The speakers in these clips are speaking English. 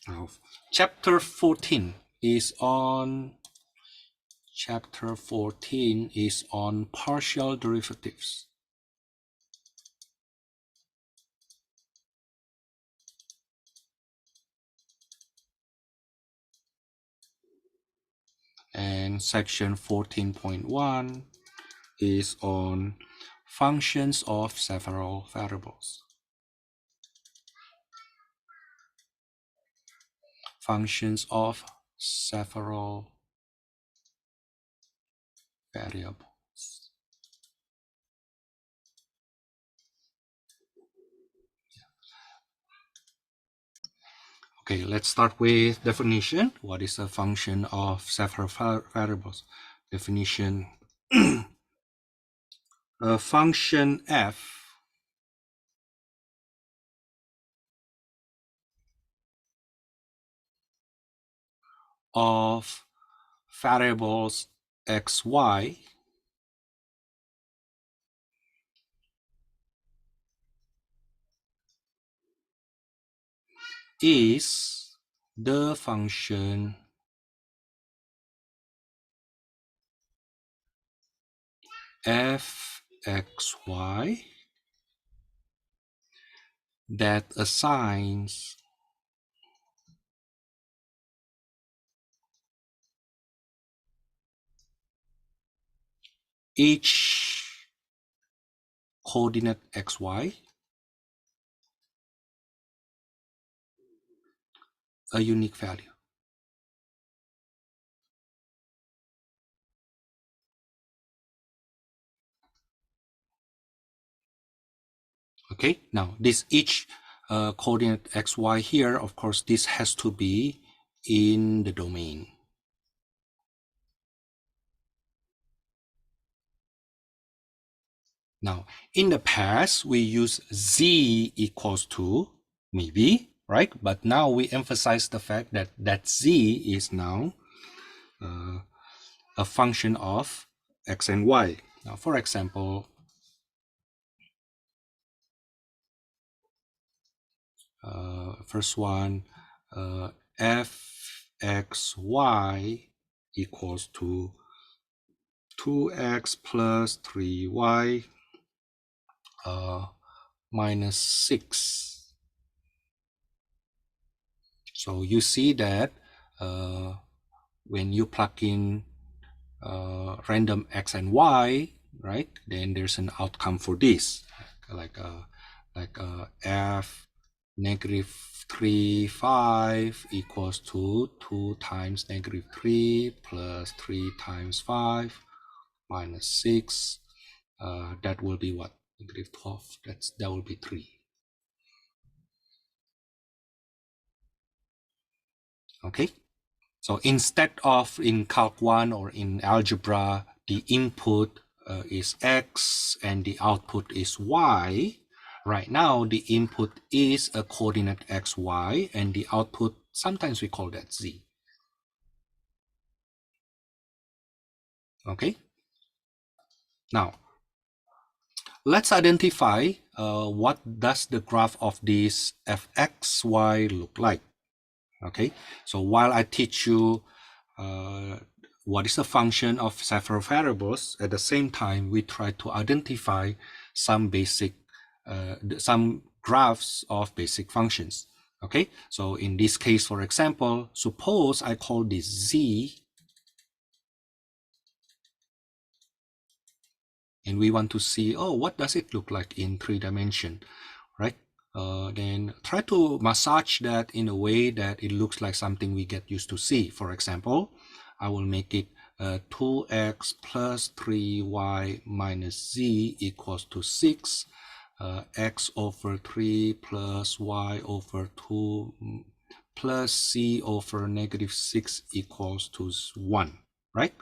Now, chapter 14 is on partial derivatives. And section 14.1 is on functions of several variables. Functions of several variables. Okay, let's start with definition. What is a function of several variables? Definition. A function f of variables x, y is the function f(x,y) that assigns each coordinate xy a unique value. Okay, now this each coordinate xy here, of course, this has to be in the domain. Now, in the past, we use z equals to maybe, right? But now we emphasize the fact that that z is now a function of x and y. Now, for example, first one, f(x,y) equals to 2x plus 3y minus 6. So you see that when you plug in random x and y, right, then there's an outcome for this, like f -3, 5 equals to 2 times -3 plus 3 times 5 minus 6. That will be what? -12. That will be 3. Okay. So instead of in Calc 1 or in algebra, the input is x and the output is y. Right now, the input is a coordinate x, y, and the output, sometimes we call that z. Okay. Now, let's identify what does the graph of this fxy look like. Okay. So while I teach you what is the function of several variables, at the same time, we try to identify some basic, some graphs of basic functions. Okay, so in this case, for example, suppose I call this z, and we want to see, oh, what does it look like in 3 dimensions, right? Then try to massage that in a way that it looks like something we get used to see. For example, I will make it 2x plus 3y minus z equals to 6, x over 3 plus y over 2 plus c over -6 equals to 1, right?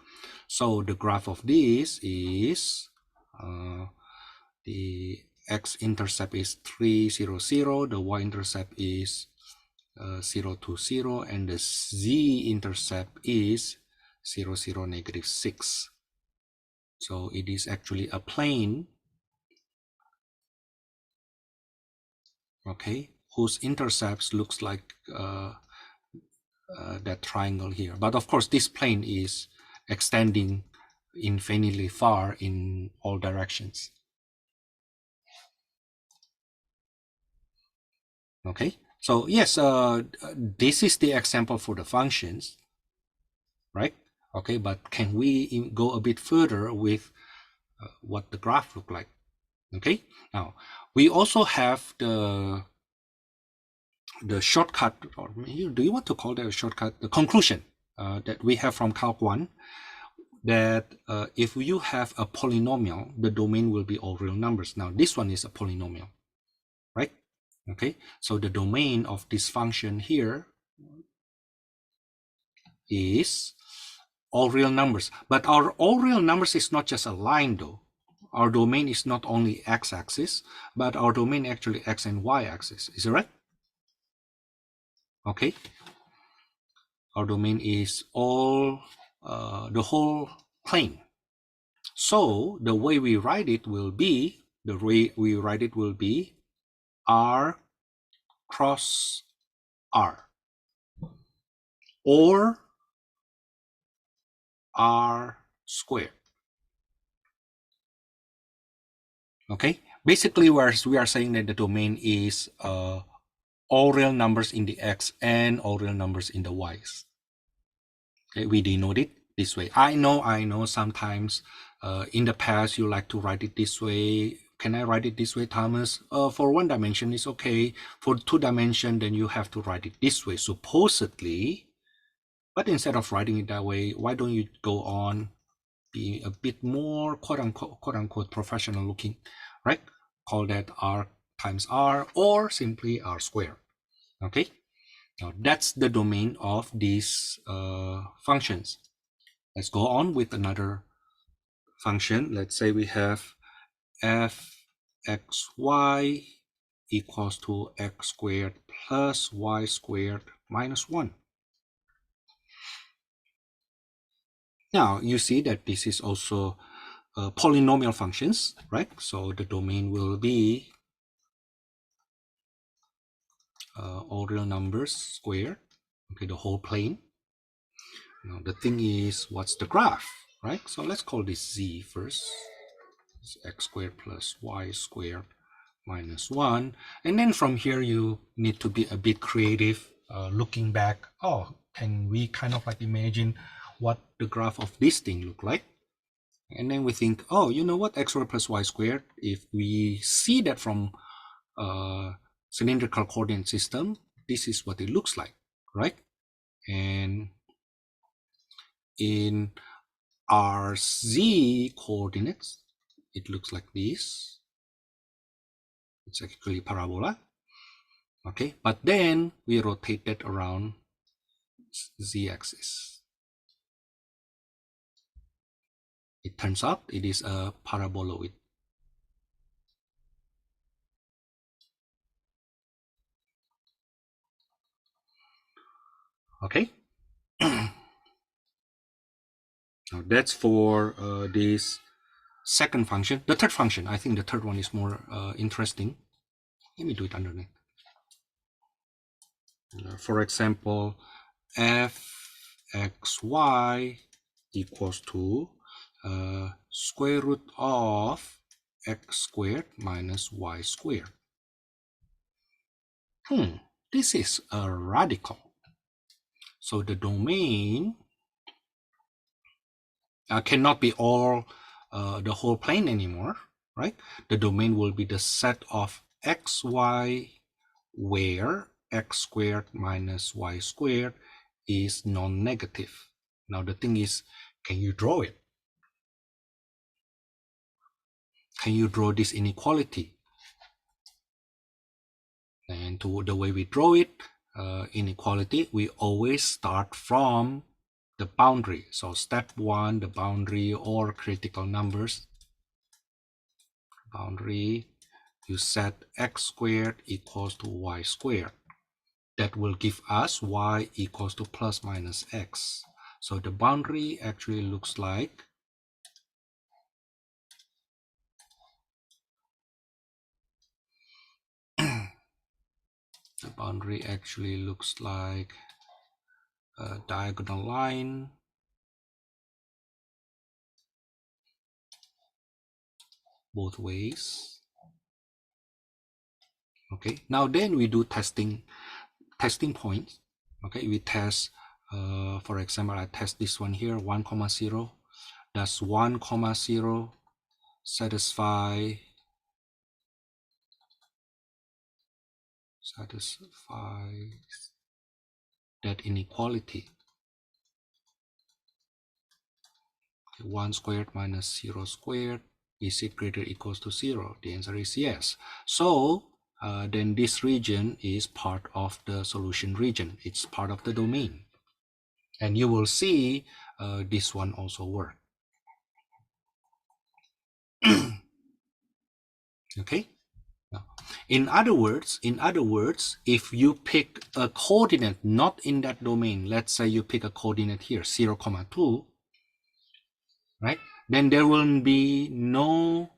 So the graph of this is the x-intercept is 3, 0, 0, the y-intercept is 0 to 0, and the z-intercept is 0, 0, -6. So it is actually a plane, okay, whose intercepts looks like that triangle here. But of course, this plane is extending infinitely far in all directions. Okay, so yes, this is the example for the functions, right? Okay, but can we go a bit further with what the graph look like? Okay, now we also have the shortcut, or do you want to call that a shortcut? The conclusion that we have from Calc 1, that if you have a polynomial, the domain will be all real numbers. Now this one is a polynomial, right? Okay, so the domain of this function here is all real numbers. But our all real numbers is not just a line though. Our domain is not only x-axis, but our domain actually x and y-axis. Is it right? Okay. Our domain is all the whole plane. So the way we write it will be, R cross R, or R squared. Okay, basically we are saying that the domain is all real numbers in the x and all real numbers in the y's. Okay, we denote it this way. I know sometimes in the past you like to write it this way. Can I write it this way, Thomas? For one dimension it's okay. For two dimension, then you have to write it this way, supposedly. But instead of writing it that way, why don't you go on be a bit more quote unquote professional looking, right? Call that R times R, or simply R squared. Okay, now that's the domain of these functions. Let's go on with another function. Let's say we have fxy equals to x squared plus y squared minus 1. Now you see that this is also polynomial functions, right? So the domain will be all real numbers squared, okay, the whole plane. Now the thing is, what's the graph, right? So let's call this z first. It's x squared plus y squared minus 1. And then from here, you need to be a bit creative, looking back. Oh, can we kind of like imagine what the graph of this thing look like? And then we think, oh, you know what, x squared plus y squared, if we see that from cylindrical coordinate system, this is what it looks like, right? And in our z coordinates, it looks like this. It's actually parabola. Okay, but then we rotate that around z-axis. It turns out it is a paraboloid. Okay. Now that's for this second function. The third function, I think the third one is more interesting. Let me do it underneath. For example, fxy equals to square root of x squared minus y squared. This is a radical. So the domain cannot be all the whole plane anymore, right? The domain will be the set of xy where x squared minus y squared is non-negative. Now the thing is, can you draw it? Can you draw this inequality? And to the way we draw it, inequality, we always start from the boundary. So step 1, the boundary or critical numbers. Boundary, you set x squared equals to y squared. That will give us y equals to plus minus x. So the boundary actually looks like diagonal line, both ways. Okay, now then we do testing points. Okay, we test, for example, I test this one here, 1,0. Does 1,0 satisfy that inequality? Okay, 1 squared minus 0 squared, is it greater or equals to 0? The answer is yes. So then this region is part of the solution region. It's part of the domain. And you will see this one also work. Okay. Now, in other words, if you pick a coordinate not in that domain, let's say you pick a coordinate here, 0, 2, right? Then there will be no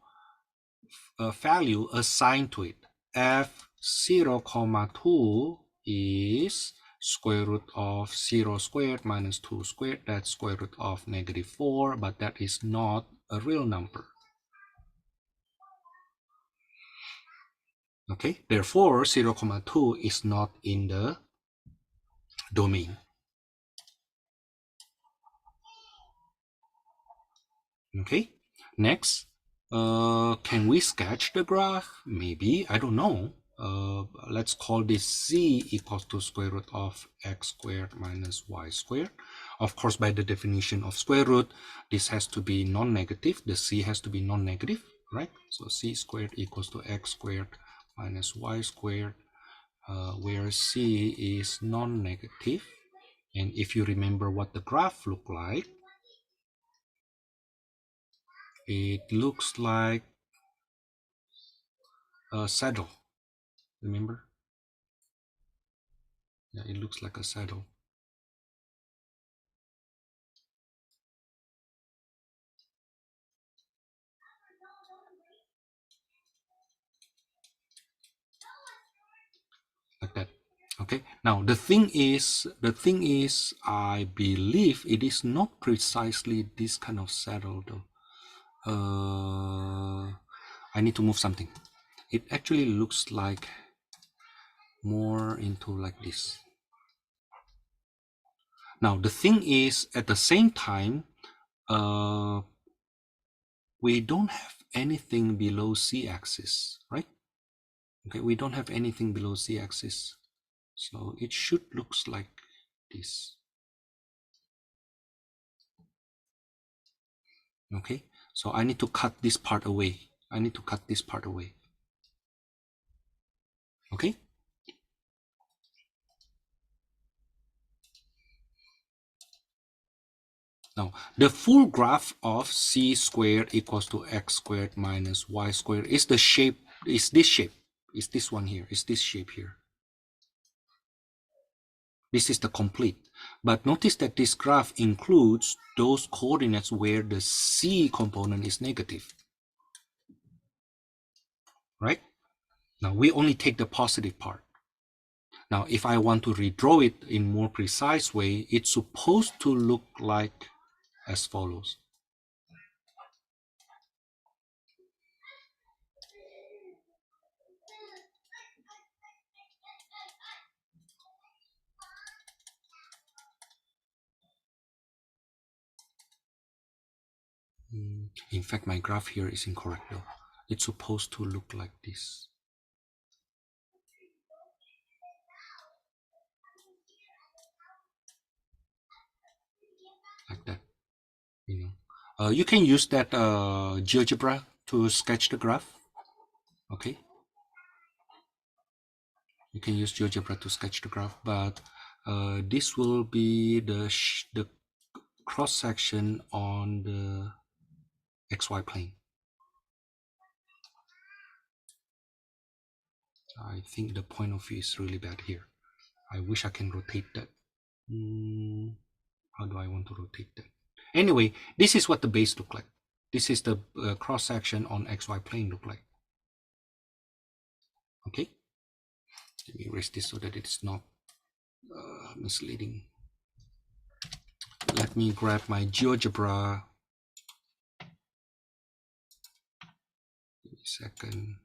value assigned to it. F 0, 2 is square root of 0 squared minus 2 squared. That's square root of -4, but that is not a real number. Okay, therefore 0, 2 is not in the domain. Okay, next, can we sketch the graph? Maybe, I don't know. Let's call this c equals to square root of x squared minus y squared. Of course, by the definition of square root, this has to be non-negative. The c has to be non-negative, right? So c squared equals to x squared minus y squared, where c is non-negative. And if you remember what the graph looked like, it looks like a saddle. Remember? Yeah, it looks like a saddle. Like that. Okay. Now the thing is, I believe it is not precisely this kind of saddle though. I need to move something. It actually looks like more into like this. Now the thing is, at the same time, we don't have anything below z-axis, right? Okay, we don't have anything below z-axis, so it should looks like this. Okay, so I need to cut this part away. Okay. Now the full graph of c squared equals to x squared minus y squared is the shape, is this shape, is this one here, is this shape here. This is the complete. But notice that this graph includes those coordinates where the c component is negative. Right? Now we only take the positive part. Now if I want to redraw it in more precise way, it's supposed to look like as follows. In fact, my graph here is incorrect though. It's supposed to look like this. Like that. You know, you can use that GeoGebra to sketch the graph. Okay. You can use GeoGebra to sketch the graph, but this will be the cross section on the XY plane. I think the point of view is really bad here. I wish I can rotate that. How do I want to rotate that? Anyway, this is what the base look like. This is the cross section on XY plane look like. Okay. Let me erase this so that it's not misleading. let me grab my GeoGebra. Give me a second.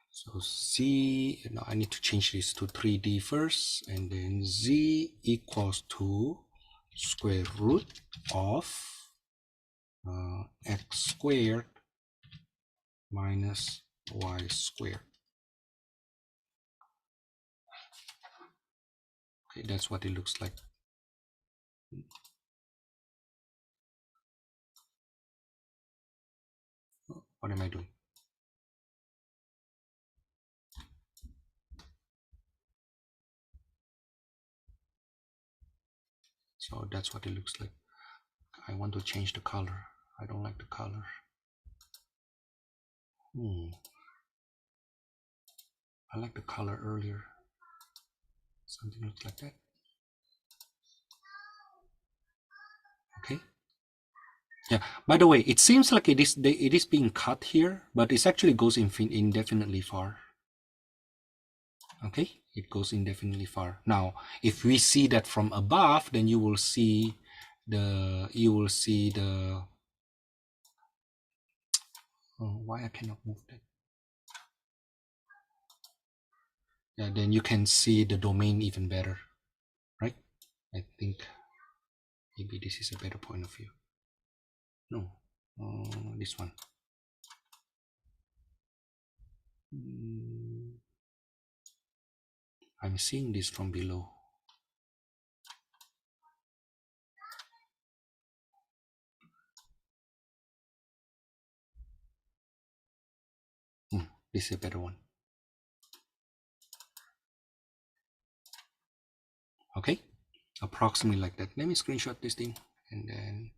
So Z, now I need to change this to 3D first, and then Z equals to square root of x squared minus y squared. Okay, that's what it looks like. What am I doing? So that's what it looks like. I want to change the color. I don't like the color. I like the color earlier. Something looks like that. Okay. Yeah. By the way, it seems like it is being cut here, but it actually goes indefinitely far. Okay, it goes indefinitely far. Now, if we see that from above, then you will see the oh, why I cannot move that? Yeah, then you can see the domain even better, right? I think maybe this is a better point of view. No, this one. I'm seeing this from below. This is a better one. Okay, approximately like that. Let me screenshot this thing and then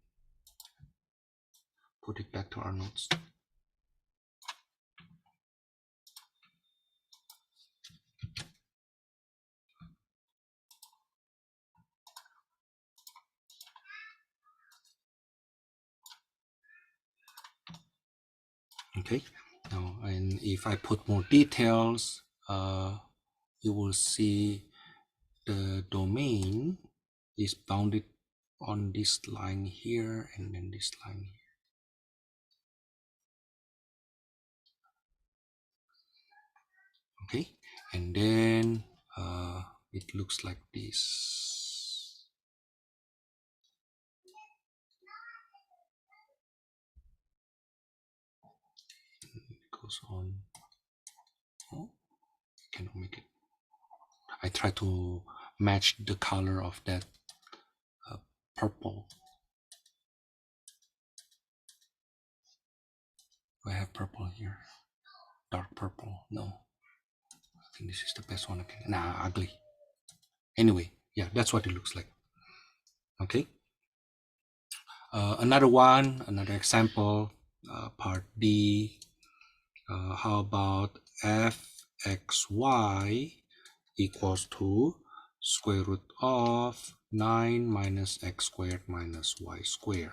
put it back to our notes. Okay, now, and if I put more details, you will see the domain is bounded on this line here and then this line here. Okay, and then it looks like this. It goes on. Oh, I cannot make it. I try to match the color of that purple. Do I have purple here? Dark purple. No. I think this is the best one I can. Nah, ugly. Anyway, yeah, that's what it looks like. Okay. Another example, part D. How about fxy equals to square root of 9 minus x squared minus y squared.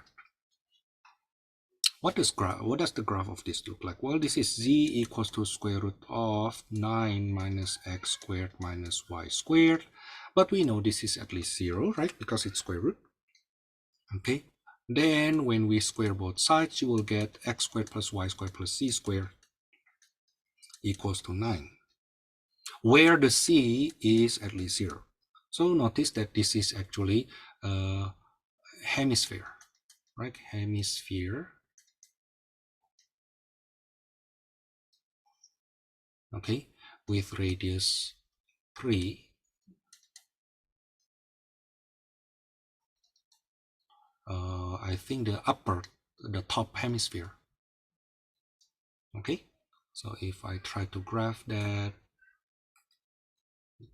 What does the graph of this look like? Well, this is z equals to square root of 9 minus x squared minus y squared. But we know this is at least 0, right? Because it's square root. Okay. Then when we square both sides, you will get x squared plus y squared plus z squared equals to 9, where the c is at least 0. So notice that this is actually a hemisphere, right? Hemisphere. Okay, with radius 3. I think the top hemisphere. Okay, so if I try to graph that,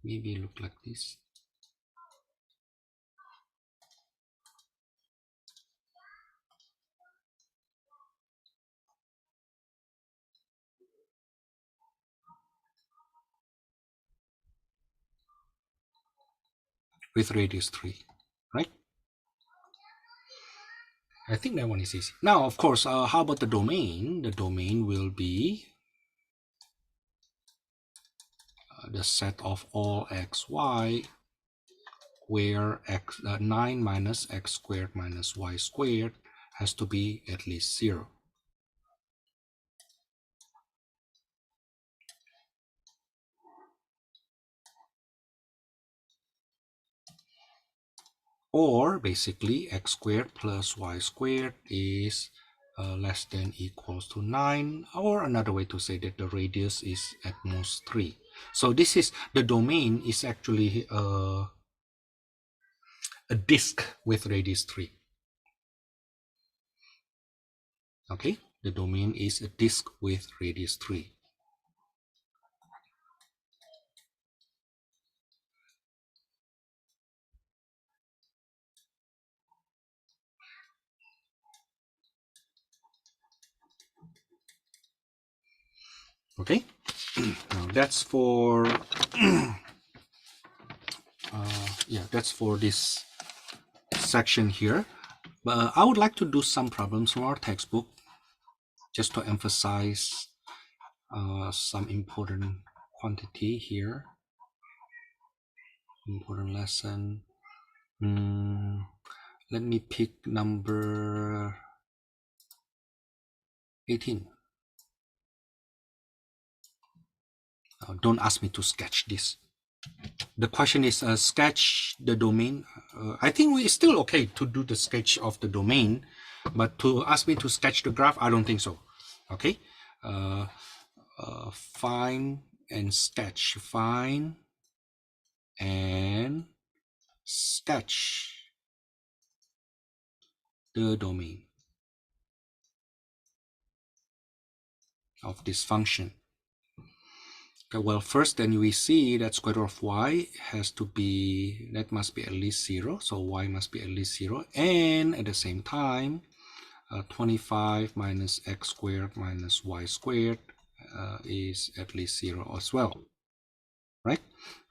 maybe look like this. With radius 3, right? I think that one is easy. Now, of course, how about the domain? The domain will be the set of all xy where 9 minus x squared minus y squared has to be at least 0. Or basically x squared plus y squared is less than equals to 9, or another way to say that the radius is at most 3. So this is the domain is actually a disk with radius 3. Okay, the domain is a disk with radius 3. Okay, now that's for yeah, that's for this section here. But I would like to do some problems from our textbook just to emphasize some important quantity here. Important lesson. Let me pick number 18. Don't ask me to sketch this. The question is sketch the domain. I think it's still okay to do the sketch of the domain, but to ask me to sketch the graph, I don't think so. Okay, find and sketch. Find and sketch the domain of this function. Okay, well, first then we see that square root of y has to be, that must be at least 0, so y must be at least 0, and at the same time 25 minus x squared minus y squared is at least 0 as well, right?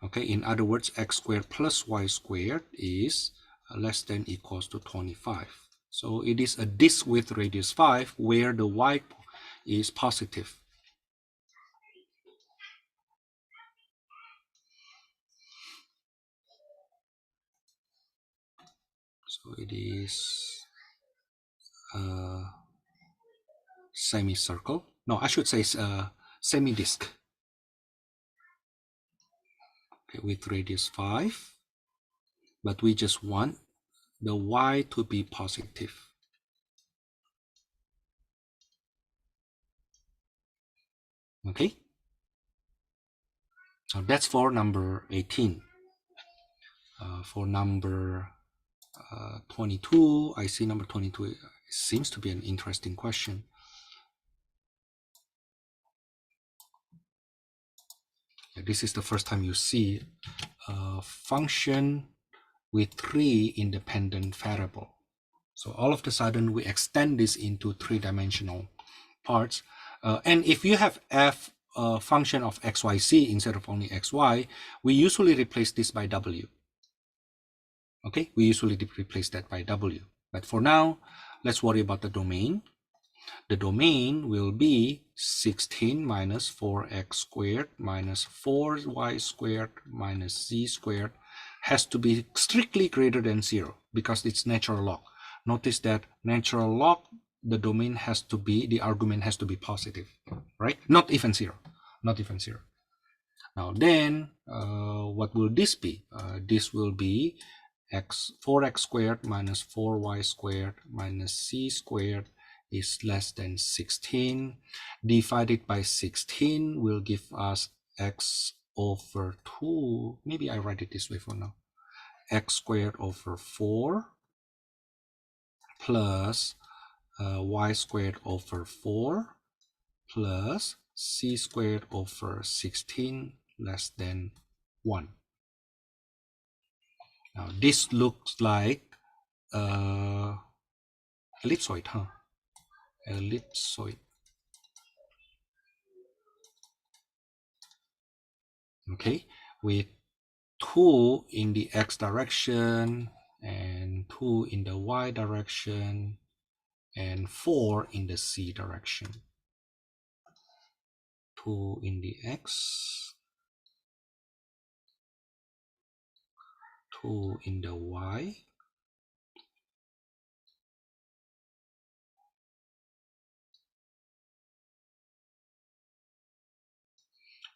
Okay, in other words, x squared plus y squared is less than equals to 25. So it is a disk with radius 5 where the y is positive. So it is a semicircle. No, I should say semi-disk. Okay, with radius 5. But we just want the y to be positive. Okay. So that's for number 18. For number 22, I see number 22 seems to be an interesting question. This is the first time you see a function with 3 independent variables. So all of a sudden we extend this into 3-dimensional parts. And if you have f function of xyz instead of only xy, we usually replace this by w. Okay, we usually replace that by w. But for now, let's worry about the domain. The domain will be 16 minus 4x squared minus 4y squared minus z squared has to be strictly greater than 0 because it's natural log. Notice that natural log, the domain has to be, the argument has to be positive, right? Not even 0, not even 0. Now then, what will this be? This will be 4x squared minus 4y squared minus c squared is less than 16. Divided by 16 will give us x over 2. Maybe I write it this way for now. X squared over 4 plus y squared over 4 plus c squared over 16 less than 1. Now this looks like ellipsoid, huh? Ellipsoid. Okay, with 2 in the x direction and 2 in the y direction and 4 in the c direction. 2 in the x 2 in the y,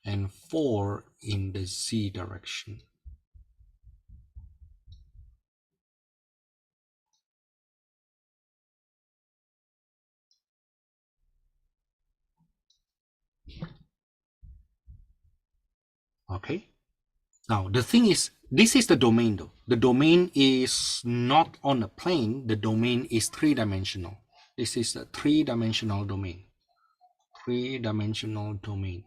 and 4 in the z direction. Okay. Now the thing is, this is the domain though. The domain is not on a plane. The domain is three-dimensional. This is a three-dimensional domain. Three-dimensional domain.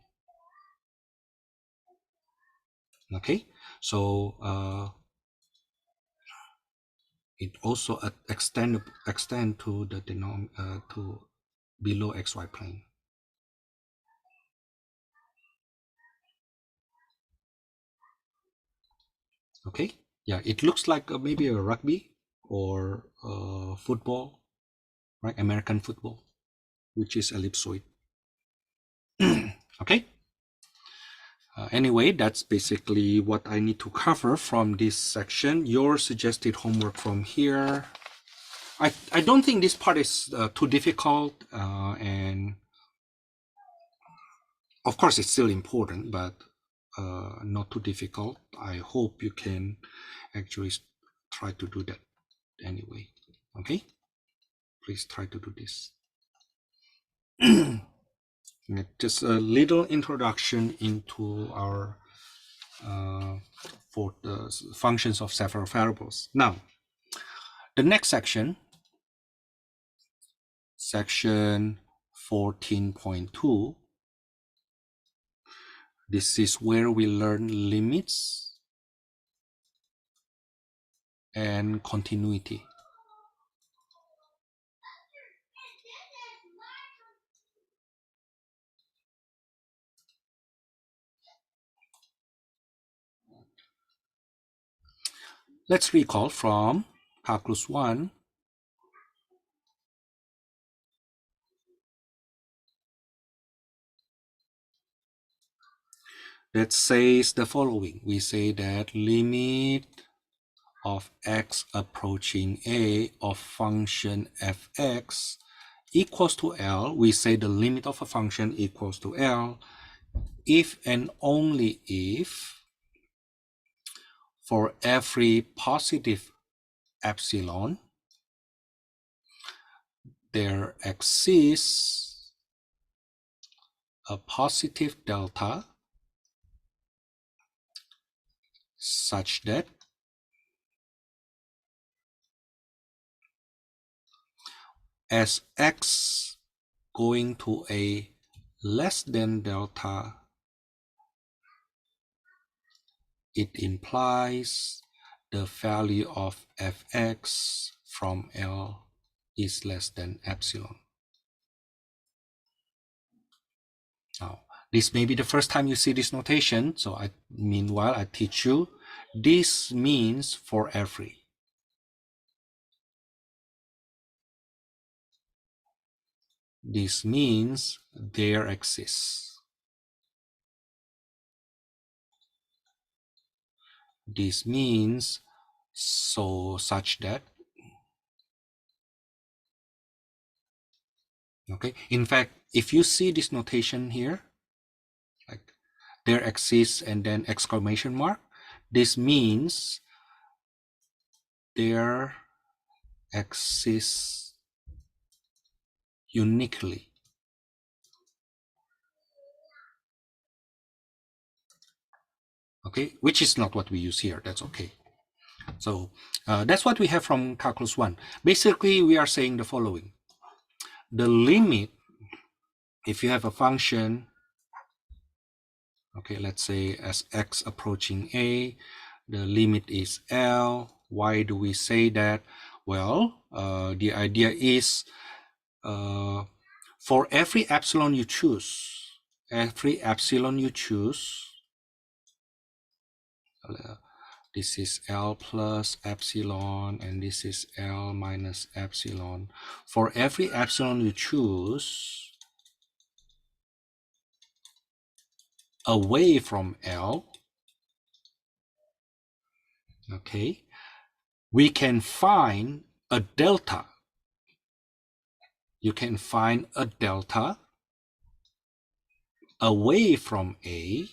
Okay. So it also extend to the to below xy plane. Okay. Yeah, it looks like maybe a rugby or football, right? American football, which is ellipsoid. Okay. Anyway, that's basically what I need to cover from this section. Your suggested homework from here. I don't think this part is too difficult, and of course it's still important, but not too difficult. I hope you can actually try to do that anyway. Okay, please try to do this. Just a little introduction into our for the functions of several variables. Now, the next section, section 14.2, this is where we learn limits and continuity. Let's recall from Calculus 1. That says the following. We say that limit of x approaching a of function fx equals to L. We say the limit of a function equals to L if and only if for every positive epsilon there exists a positive delta such that as x going to a less than delta, it implies the value of fx from L is less than epsilon. Now, this may be the first time you see this notation, so meanwhile I teach you. This means for every. This means there exists. This means such that. Okay. In fact, if you see this notation here, like there exists and then exclamation mark, this means there exists uniquely. Okay, which is not what we use here. That's okay. So that's what we have from Calculus 1. Basically, we are saying the following. The limit, if you have a function, okay, let's say as x approaching a, the limit is L. Why do we say that? Well, the idea is for every epsilon you choose, this is L plus epsilon, and this is L minus epsilon. For every epsilon you choose away from L, okay, we can find a delta. You can find a delta away from A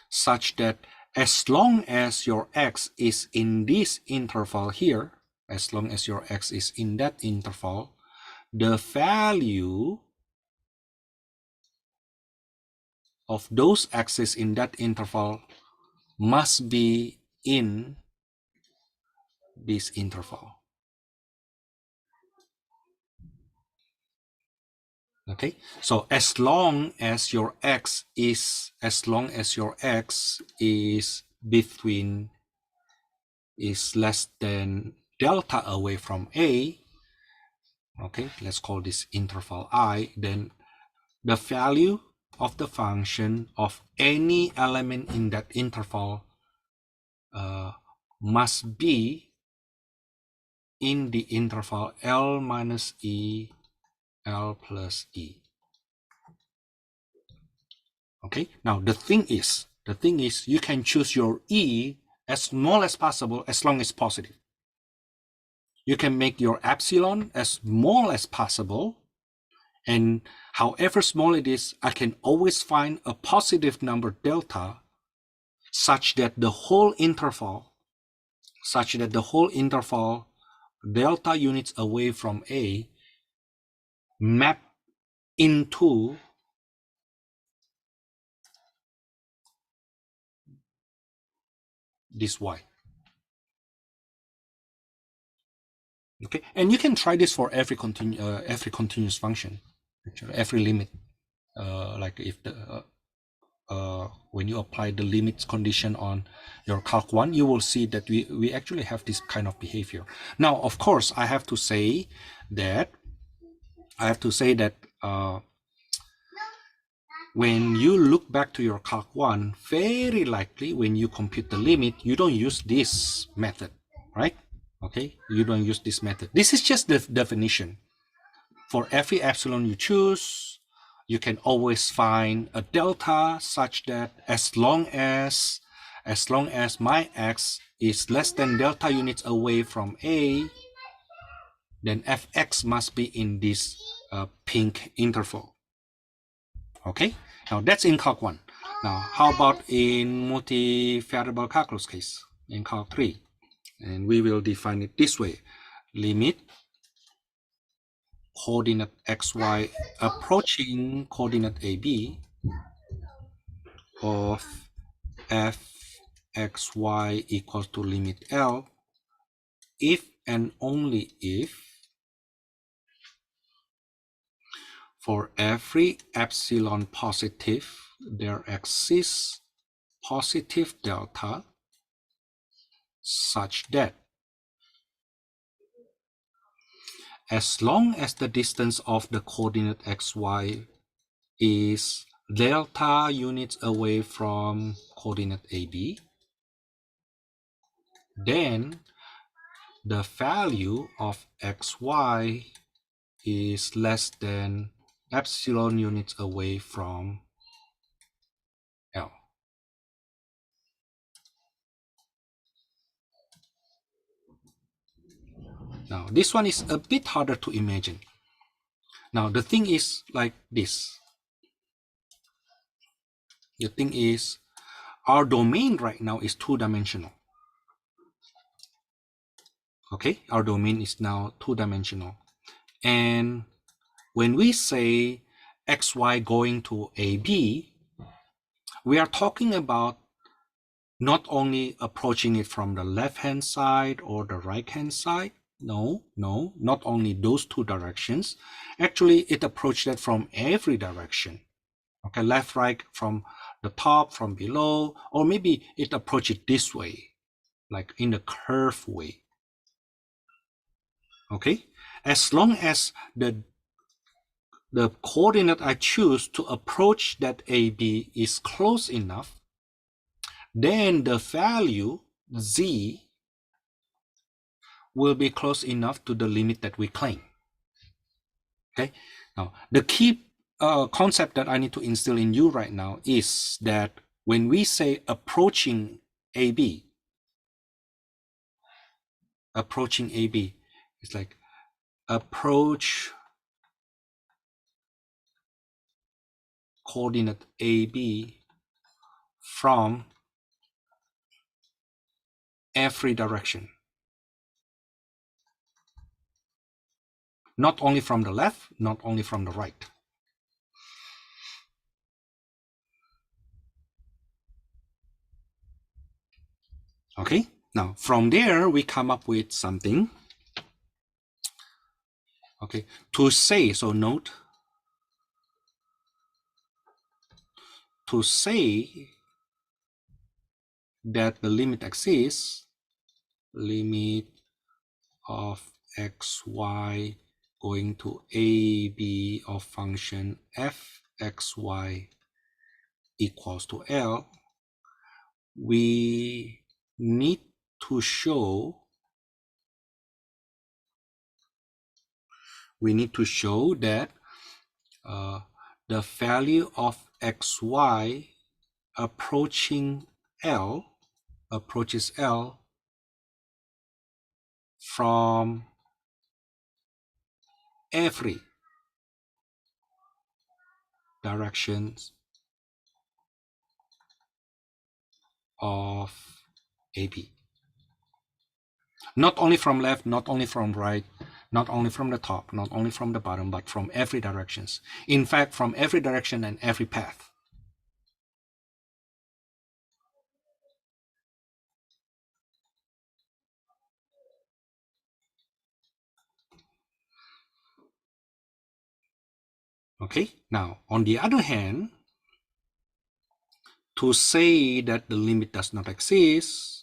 such that as long as your x is in this interval here, as long as your x is in that interval, the value of those x's in that interval must be in this interval. Okay, so as long as your x is between is less than delta away from A, okay, let's call this interval I, then the value of the function of any element in that interval must be in the interval L minus E, L plus E. Okay, now the thing is you can choose your E as small as possible as long as positive. You can make your epsilon as small as possible, and however small it is, I can always find a positive number delta such that the whole interval delta units away from A map into this Y. Okay, and you can try this for every continuous function, actually, every limit. Like if the when you apply the limits condition on your Calc 1, you will see that we actually have this kind of behavior. Now, of course, I have to say that when you look back to your Calc 1, very likely when you compute the limit, you don't use this method, right? Okay, you don't use this method. This is just the definition. For every epsilon you choose, you can always find a delta such that as long as my x is less than delta units away from A, then fx must be in this pink interval. Okay, now that's in Calc 1. Now, how about in multivariable calculus case, in Calc 3? And we will define it this way. Limit coordinate xy approaching coordinate AB of fxy equals to limit L if and only if for every epsilon positive there exists positive delta such that as long as the distance of the coordinate xy is delta units away from coordinate AB, then the value of xy is less than epsilon units away from L. Now, this one is a bit harder to imagine. Now, the thing is like this. The thing is, our domain right now is two-dimensional. Okay, our domain is now two-dimensional. And when we say xy going to AB, we are talking about not only approaching it from the left-hand side or the right-hand side. No, not only those two directions. Actually, it approaches that from every direction. Okay, left, right, from the top, from below, or maybe it approaches it this way, like in the curved way. Okay, as long as the coordinate I choose to approach that AB is close enough, then the value z will be close enough to the limit that we claim. Okay, now the key concept that I need to instill in you right now is that when we say approaching AB, it's like approach coordinate AB from every direction. Not only from the left, not only from the right. Okay, now from there we come up with something. Okay, to say, so note, to say that the limit exists, limit of xy going to AB of function fxy equals to L, we need to show that the value of xy approaches L from every directions of AB. Not only from left, not only from right, not only from the top, not only from the bottom, but from every directions. In fact, from every direction and every path. Okay, now on the other hand, to say that the limit does not exist,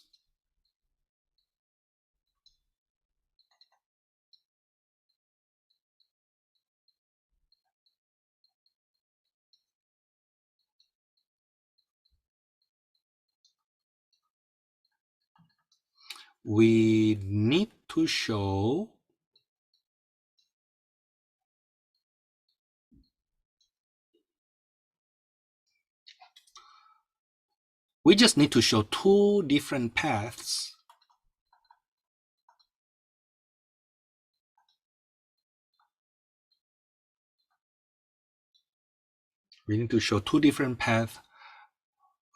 we need to show we just need to show two different paths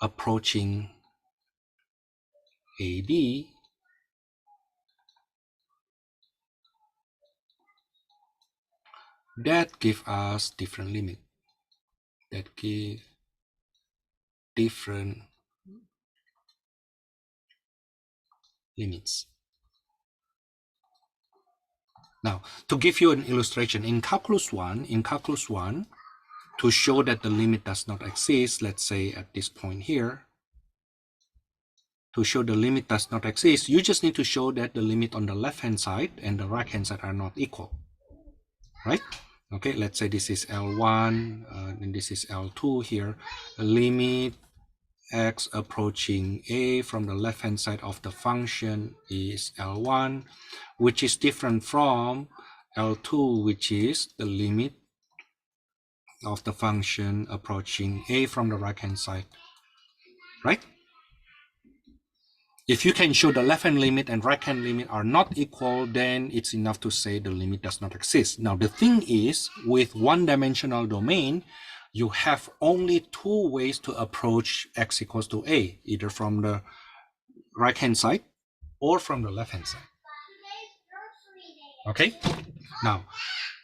approaching AB that give us different limit, that give different limits. Now, to give you an illustration, in calculus 1, to show that the limit does not exist, let's say at this point here, to show the limit does not exist, you just need to show that the limit on the left-hand side and the right-hand side are not equal, right? Okay, let's say this is L1, and this is L2 here. The limit x approaching a from the left-hand side of the function is L1, which is different from L2, which is the limit of the function approaching a from the right-hand side, right? If you can show the left-hand limit and right-hand limit are not equal, then it's enough to say the limit does not exist. Now, the thing is, with one-dimensional domain, you have only two ways to approach x equals to a, either from the right-hand side or from the left-hand side. Okay? Now,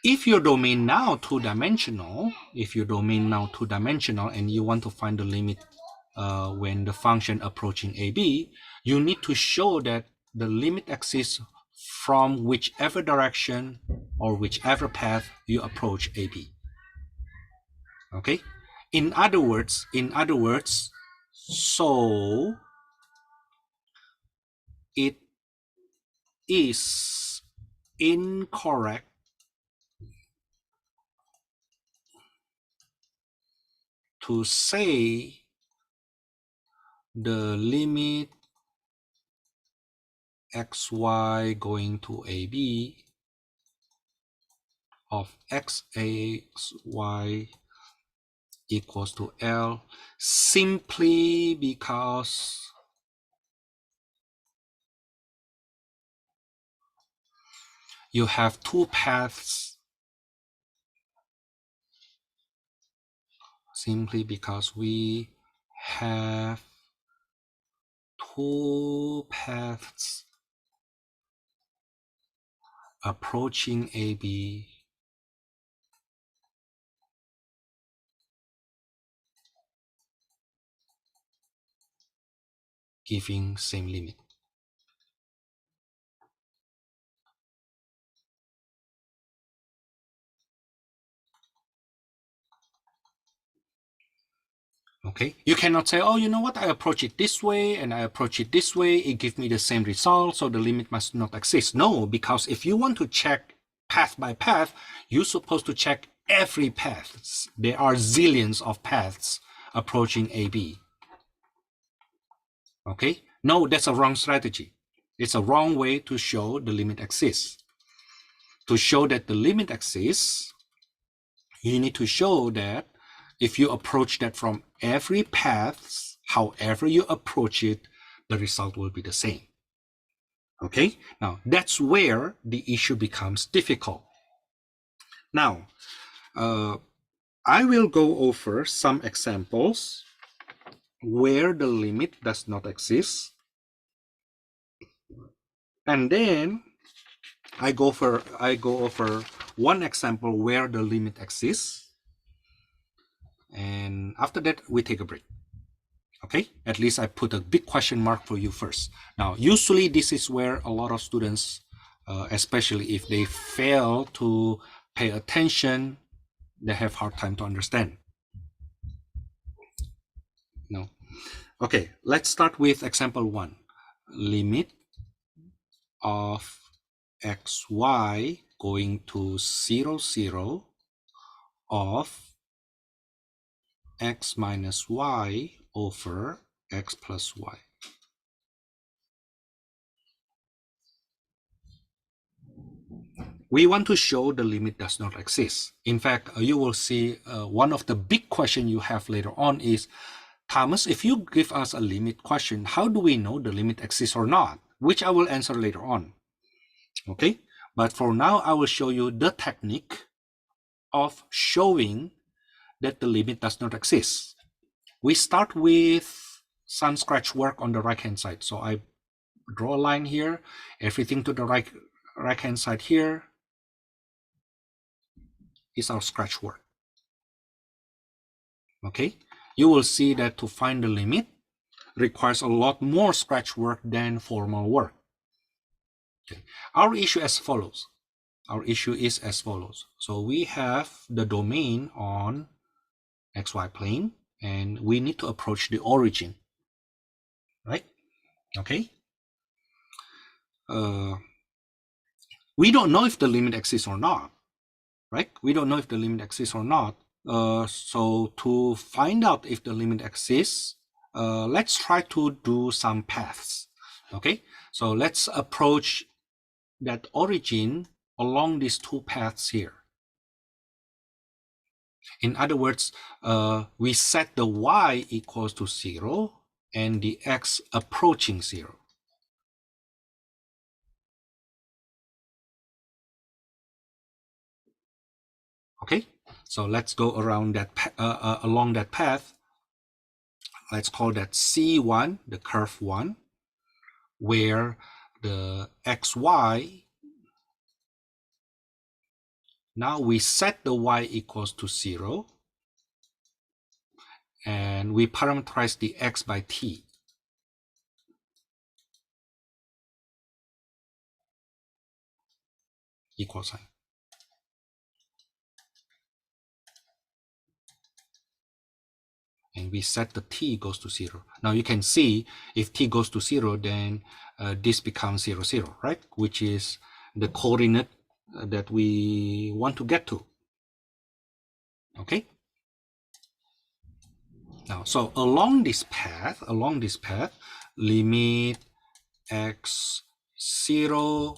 if your domain now two-dimensional, and you want to find the limit when the function approaching AB, you need to show that the limit exists from whichever direction or whichever path you approach AB. Okay? In other words, so it is incorrect to say the limit xy going to AB of xy equals to L simply because you have two paths, simply because we have two paths approaching AB giving same limit. Okay, you cannot say, oh, you know what, I approach it this way and I approach it this way, it gives me the same result, so the limit must not exist. No, because if you want to check path by path, you're supposed to check every path. There are zillions of paths approaching AB. Okay, no, that's a wrong strategy. It's a wrong way to show the limit exists. To show that the limit exists, you need to show that if you approach that from every path, however you approach it, the result will be the same. Okay, now that's where the issue becomes difficult. Now, I will go over some examples where the limit does not exist. And then I go over one example where the limit exists. And after that, we take a break. Okay, at least I put a big question mark for you first. Now, usually this is where a lot of students, especially if they fail to pay attention, they have hard time to understand. No. Okay, let's start with example 1. Limit of xy going to 0, 0 of x minus y over x plus y. We want to show the limit does not exist. In fact, you will see one of the big questions you have later on is, Thomas, if you give us a limit question, how do we know the limit exists or not? Which I will answer later on. Okay, but for now, I will show you the technique of showing that the limit does not exist. We start with some scratch work on the right-hand side. So I draw a line here, everything to the right-hand side here is our scratch work. Okay, you will see that to find the limit requires a lot more scratch work than formal work. Okay. Our issue as follows. Our issue is as follows. So we have the domain on xy plane, and we need to approach the origin, right? Okay. We don't know if the limit exists or not, right? We don't know if the limit exists or not. So to find out if the limit exists, let's try to do some paths. Okay, so let's approach that origin along these two paths here. In other words, we set the y equals to 0 and the x approaching 0. Okay, so let's go around that along that path. Let's call that C1, the curve 1, where the xy, now we set the y equals to 0, and we parameterize the x by t. Equal sign. And we set the t goes to 0. Now you can see if t goes to 0, then this becomes 0, 0, right? Which is the coordinate that we want to get to. Okay. Now, so along this path, limit x 0,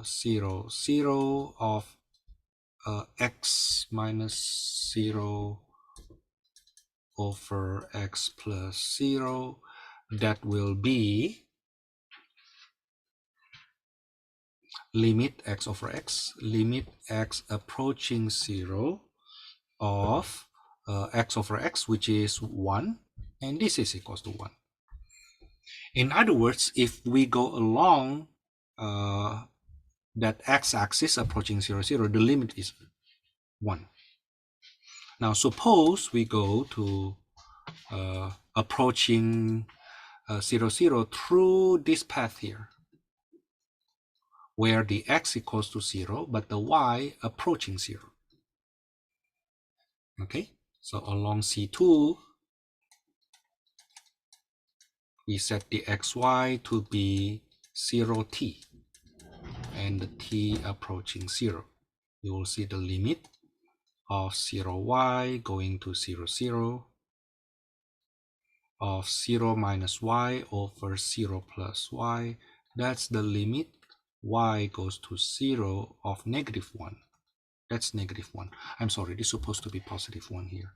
0, 0 of x minus 0 over x plus 0, that will be limit x over x, limit x approaching 0 of x over x, which is 1, and this is equals to 1. In other words, if we go along that x-axis approaching 0, 0, the limit is 1. Now suppose we go to approaching 0, 0 through this path here, where the x equals to 0, but the y approaching 0. Okay, so along C2, we set the xy to be 0t, and the t approaching 0. You will see the limit of 0y going to 0, 0, of 0 minus y over 0 plus y. That's the limit. Y goes to 0 of negative 1. That's negative 1. I'm sorry, this is supposed to be positive 1 here.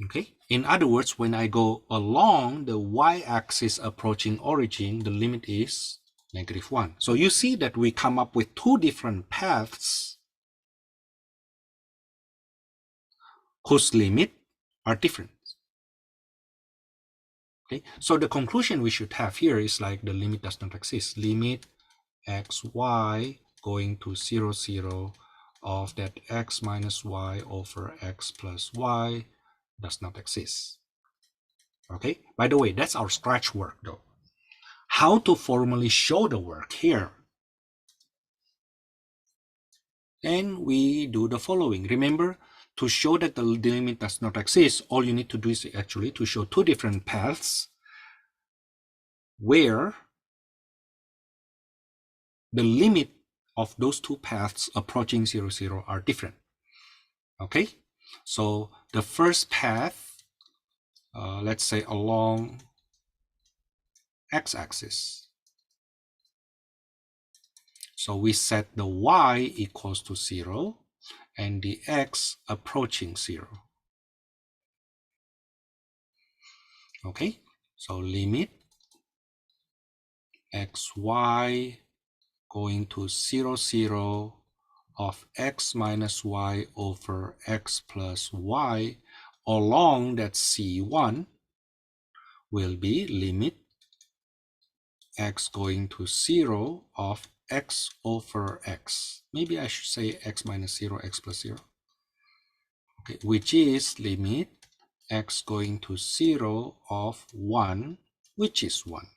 Okay, in other words, when I go along the y-axis approaching origin, the limit is negative 1. So you see that we come up with two different paths whose limit are different. Okay, so the conclusion we should have here is like the limit does not exist. Limit xy going to 0, 0 of that x minus y over x plus y does not exist. Okay, by the way, that's our scratch work though. How to formally show the work here? And we do the following. Remember, to show that the limit does not exist, all you need to do is actually to show two different paths where the limit of those two paths approaching 0, 0 are different. Okay, so the first path, let's say along x-axis. So we set the y equals to 0 and the x approaching 0. Okay, so limit xy going to 0, 0 of x minus y over x plus y along that C1 will be limit x going to 0 of x over x. Maybe I should say x minus 0, x plus 0. Okay, which is limit x going to 0 of 1, which is 1.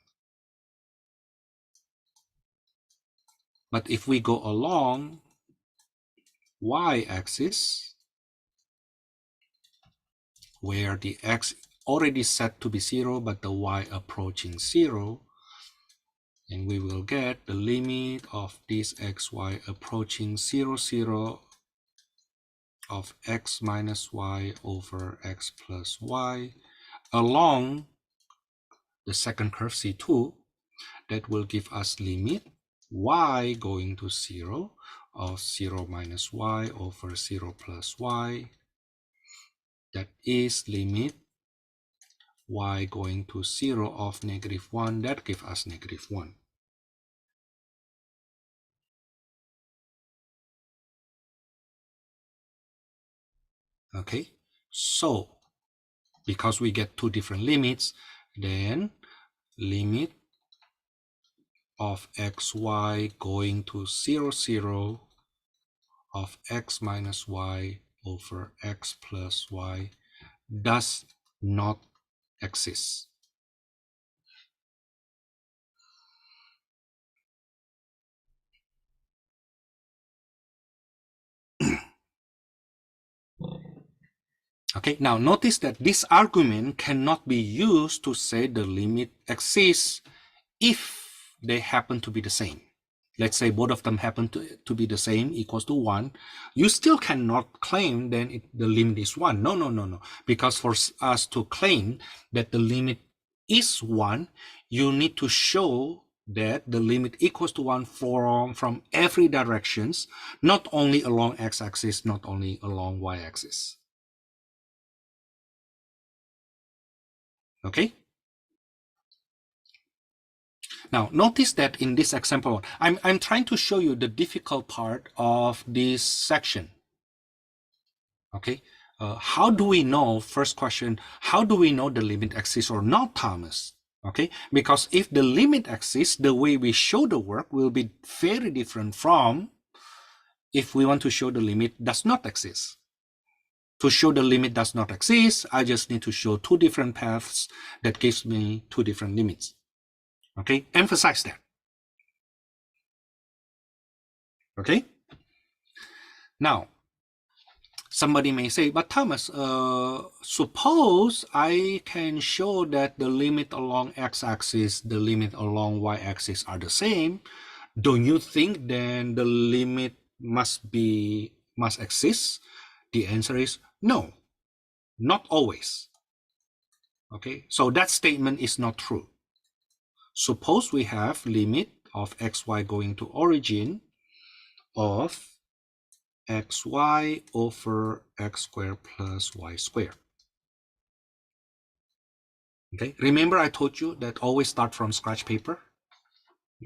But if we go along y-axis, where the x already set to be 0, but the y approaching 0, and we will get the limit of this xy approaching 0, 0 of x minus y over x plus y along the second curve C2. That will give us limit y going to 0 of 0 minus y over 0 plus y. That is limit y going to 0 of negative 1. That gives us negative 1. Okay, so because we get two different limits, then limit of xy going to 0, 0 of x minus y over x plus y does not exist. Okay, now notice that this argument cannot be used to say the limit exists if they happen to be the same. Let's say both of them happen to be the same, equals to 1. You still cannot claim then the limit is 1. No, no, no, no. Because for us to claim that the limit is 1, you need to show that the limit equals to 1 from every directions, not only along x-axis, not only along y-axis. Okay? Now, notice that in this example, I'm trying to show you the difficult part of this section. Okay? How do we know, first question, how do we know the limit exists or not, Thomas? Okay? Because if the limit exists, the way we show the work will be very different from if we want to show the limit does not exist. To show the limit does not exist, I just need to show two different paths that gives me two different limits. Okay, emphasize that. Okay. Now, somebody may say, but Thomas, suppose I can show that the limit along x-axis, the limit along y-axis are the same. Don't you think then the limit must exist? The answer is no, not always. Okay, so that statement is not true. Suppose we have limit of xy going to origin of xy over x squared plus y squared. Okay, remember I told you that always start from scratch paper.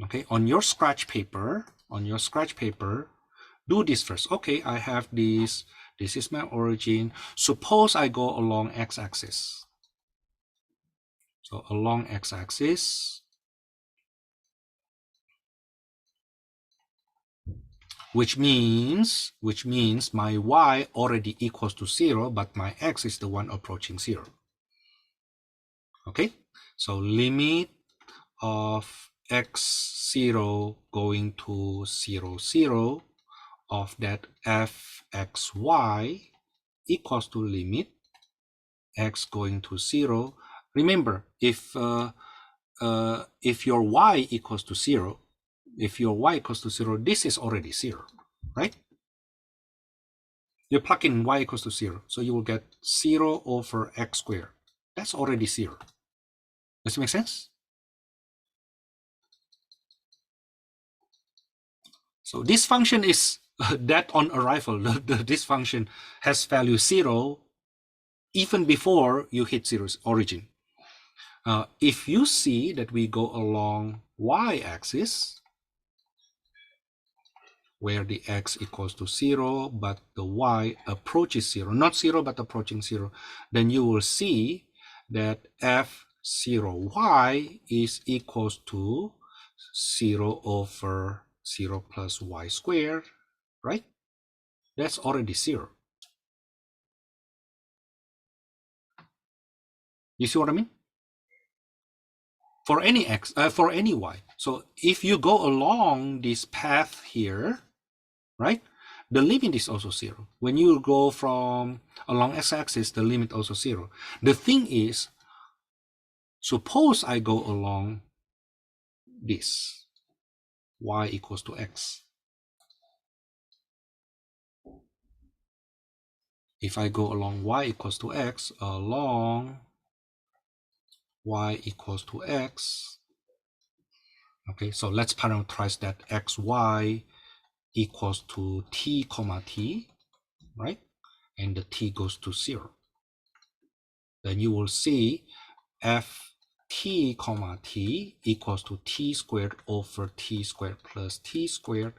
Okay, on your scratch paper, do this first. Okay, I have this is my origin. Suppose I go along x-axis. So along x-axis, which means my y already equals to 0, but my x is the one approaching 0. Okay, so limit of x0 going to 0, 0 of that fxy equals to limit x going to 0. Remember, if your y equals to 0, this is already 0, right? You plug in y equals to 0, so you will get 0 over x squared. That's already 0. Does it make sense? So this function is that on arrival. This function has value 0 even before you hit 0's origin. If you see that we go along y-axis, where the x equals to 0, but the y approaches 0, not 0, but approaching 0, then you will see that f0y is equals to 0 over 0 plus y squared, right? That's already 0. You see what I mean? For any x, for any y. So if you go along this path here, right, the limit is also 0. When you go from along x-axis, the limit also 0. The thing is, suppose I go along this, y equals to x. If I go along y equals to x, along y equals to x, okay, so let's parameterize that xy equals to t comma t, right? And the t goes to 0. Then you will see ft comma t equals to t squared over t squared plus t squared.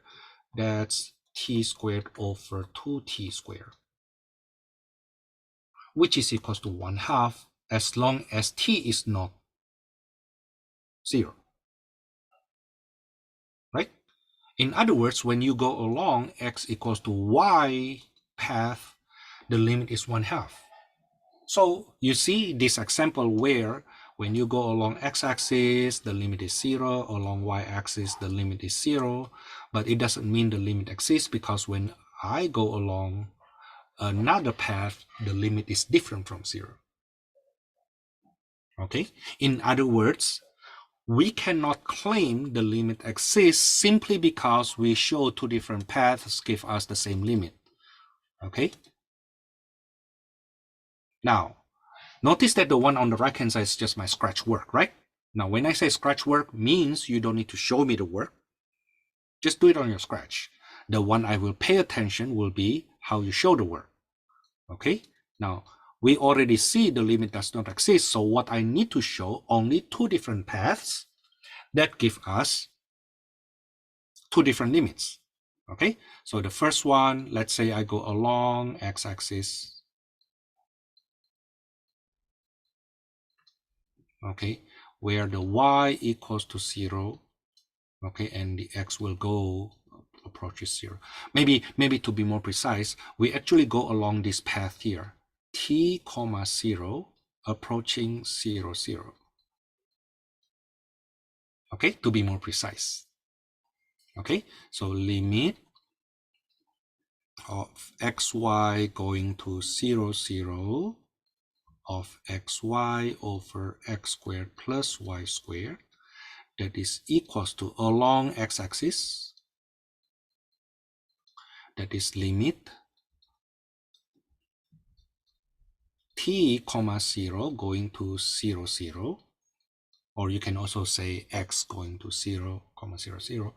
That's t squared over 2t squared, which is equals to 1/2 as long as t is not 0. Right? In other words, when you go along x equals to y path, the limit is 1/2. So you see this example where when you go along x-axis, the limit is 0, along y-axis, the limit is 0, but it doesn't mean the limit exists, because when I go along another path, the limit is different from 0. Okay? In other words, we cannot claim the limit exists simply because we show two different paths give us the same limit. Okay? Now, notice that the one on the right hand side is just my scratch work, right? Now, when I say scratch work means you don't need to show me the work. Just do it on your scratch. The one I will pay attention will be how you show the work. Okay, now we already see the limit does not exist. So what I need to show only two different paths that give us two different limits. Okay, so the first one, let's say I go along x-axis. Okay, where the y equals to 0. Okay, and the x will go approaches 0. Maybe to be more precise, we actually go along this path here, t comma 0 approaching 0, 0. Okay, to be more precise. Okay, so limit of xy going to 0, 0 of xy over x squared plus y squared, that is equals to along x-axis, that is limit t comma 0 going to 0, 0, or you can also say x going to 0, comma 0, 0,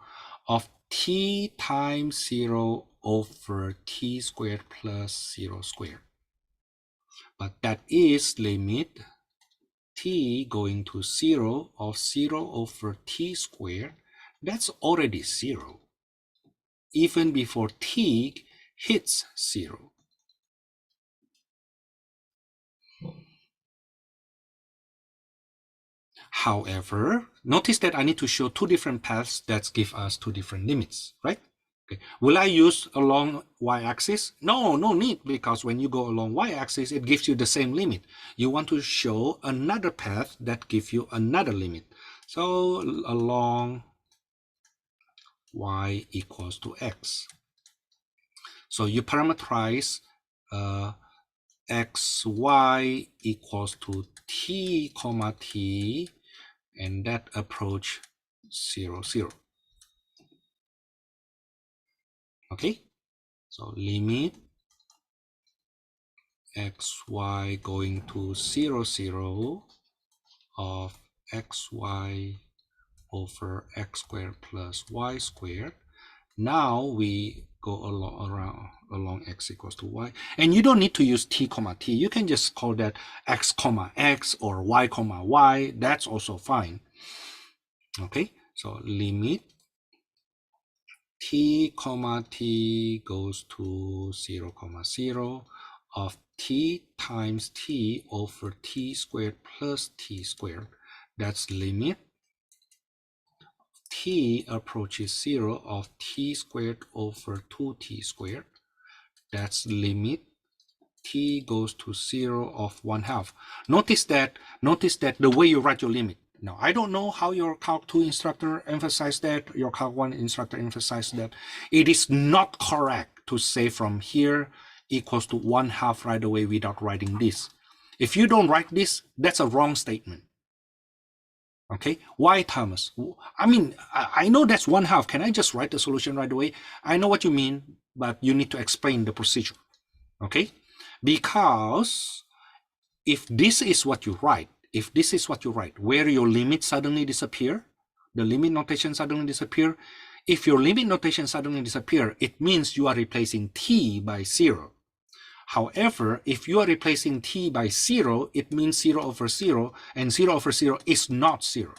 of t times 0 over t squared plus 0 squared. But that is limit t going to 0 of 0 over t squared. That's already 0, even before t hits 0. However, notice that I need to show two different paths that give us two different limits, right? Okay. Will I use along y-axis? No need, because when you go along y-axis, it gives you the same limit. You want to show another path that gives you another limit. So along y equals to x. So you parameterize xy equals to t comma t, and that approach 0, 0. Okay, so limit xy going to 0, 0 of xy over x squared plus y squared. Now we go along x equals to y, and you don't need to use t comma t. You can just call that x comma x or y comma y. That's also fine. Okay, so limit t comma t goes to 0 comma 0 of t times t over t squared plus t squared. That's limit t approaches 0 of t squared over 2t squared. That's limit t goes to 0 of 1/2. Notice that the way you write your limit. Now, I don't know how your Calc 2 instructor emphasized that, your Calc 1 instructor emphasized that. It is not correct to say from here equals to 1/2 right away without writing this. If you don't write this, that's a wrong statement. Okay, why, Thomas? I mean, I know that's 1/2. Can I just write the solution right away? I know what you mean, but you need to explain the procedure. Okay, because if this is what you write, where your limit suddenly disappear, the limit notation suddenly disappear. If your limit notation suddenly disappear, it means you are replacing t by 0. However, if you are replacing t by 0, it means 0 over 0, and 0 over 0 is not 0.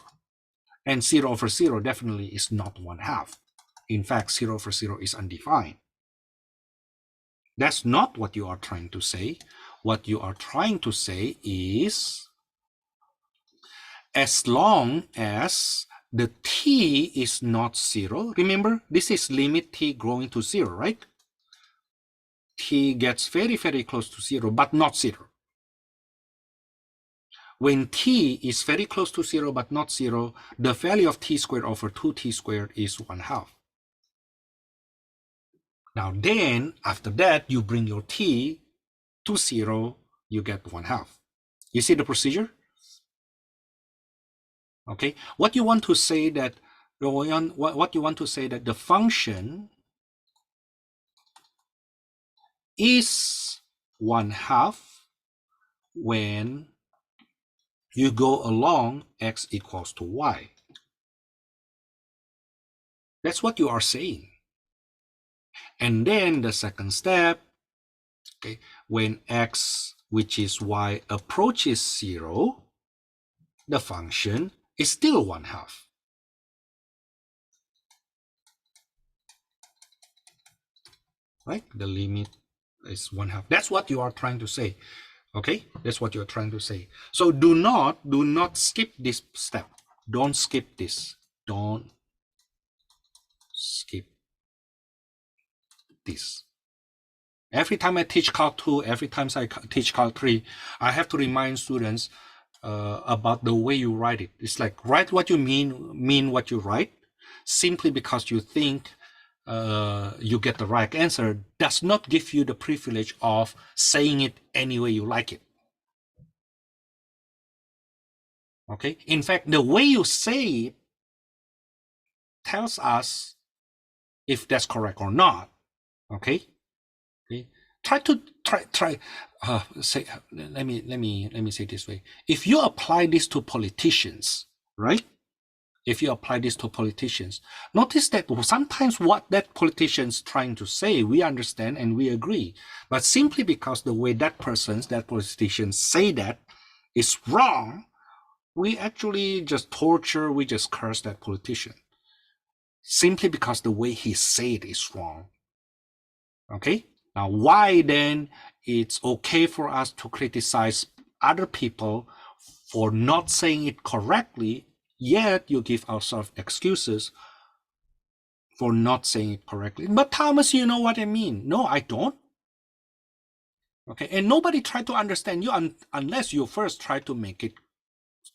And 0 over 0 definitely is not 1/2. In fact, 0 over 0 is undefined. That's not what you are trying to say. What you are trying to say is, as long as the t is not 0, remember, this is limit t growing to 0, right? T gets very, very close to 0, but not 0. When t is very close to 0, but not 0, the value of t squared over 2t squared is 1/2. Now then, after that, you bring your t to 0, you get 1/2. You see the procedure? Okay, what you want to say that the function is 1/2 when you go along x equals to y. That's what you are saying. And then the second step, okay, when x, which is y, approaches 0, the function is still 1/2. Right? The limit is 1/2. That's what you are trying to say. Okay, that's what you're trying to say. So do not skip this step. Don't skip this. Don't skip this. Every time I teach Calc 2, every time I teach Calc 3, I have to remind students about the way you write it. It's like write what you mean what you write. Simply because you think you get the right answer does not give you the privilege of saying it any way you like it. Okay. In fact, the way you say it tells us if that's correct or not. Okay. Okay. Say. Let me say it this way. If you apply this to politicians, right? If you apply this to politicians, notice that sometimes what that politician's trying to say, we understand and we agree. But simply because the way that politician say that is wrong, we actually just torture, we just curse that politician. Simply because the way he said is wrong. Okay? Now, why then it's okay for us to criticize other people for not saying it correctly, yet you give ourselves excuses for not saying it correctly? But Thomas, you know what I mean. No, I don't. Okay, and nobody tried to understand you unless you first try to make it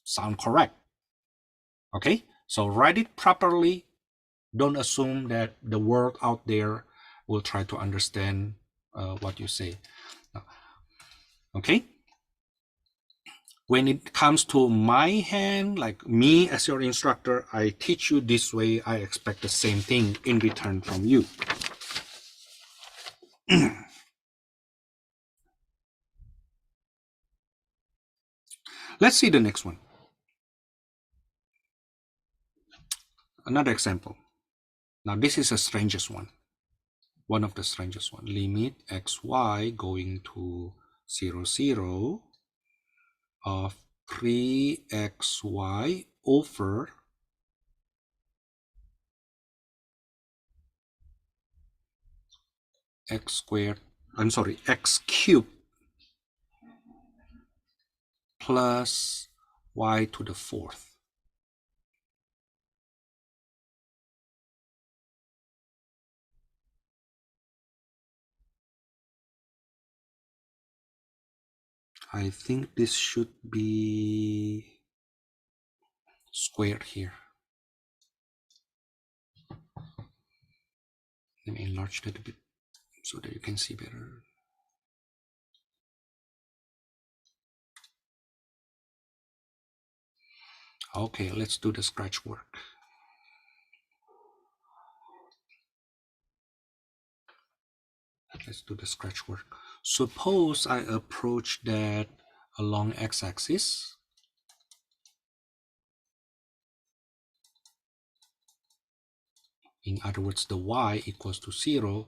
sound correct. Okay, so write it properly. Don't assume that the world out there will try to understand what you say. Okay, when it comes to my hand, like me as your instructor, I teach you this way. I expect the same thing in return from you. Let's see the next one. Another example. Now this is the strangest one. One of the strangest one. Limit xy going to 0, 0 of 3xy over x squared, x cubed plus y to the 4th. I think this should be squared here. Let me enlarge that a bit so that you can see better. Okay, let's do the scratch work. Let's do the scratch work. Suppose I approach that along x-axis. In other words, the y equals to 0.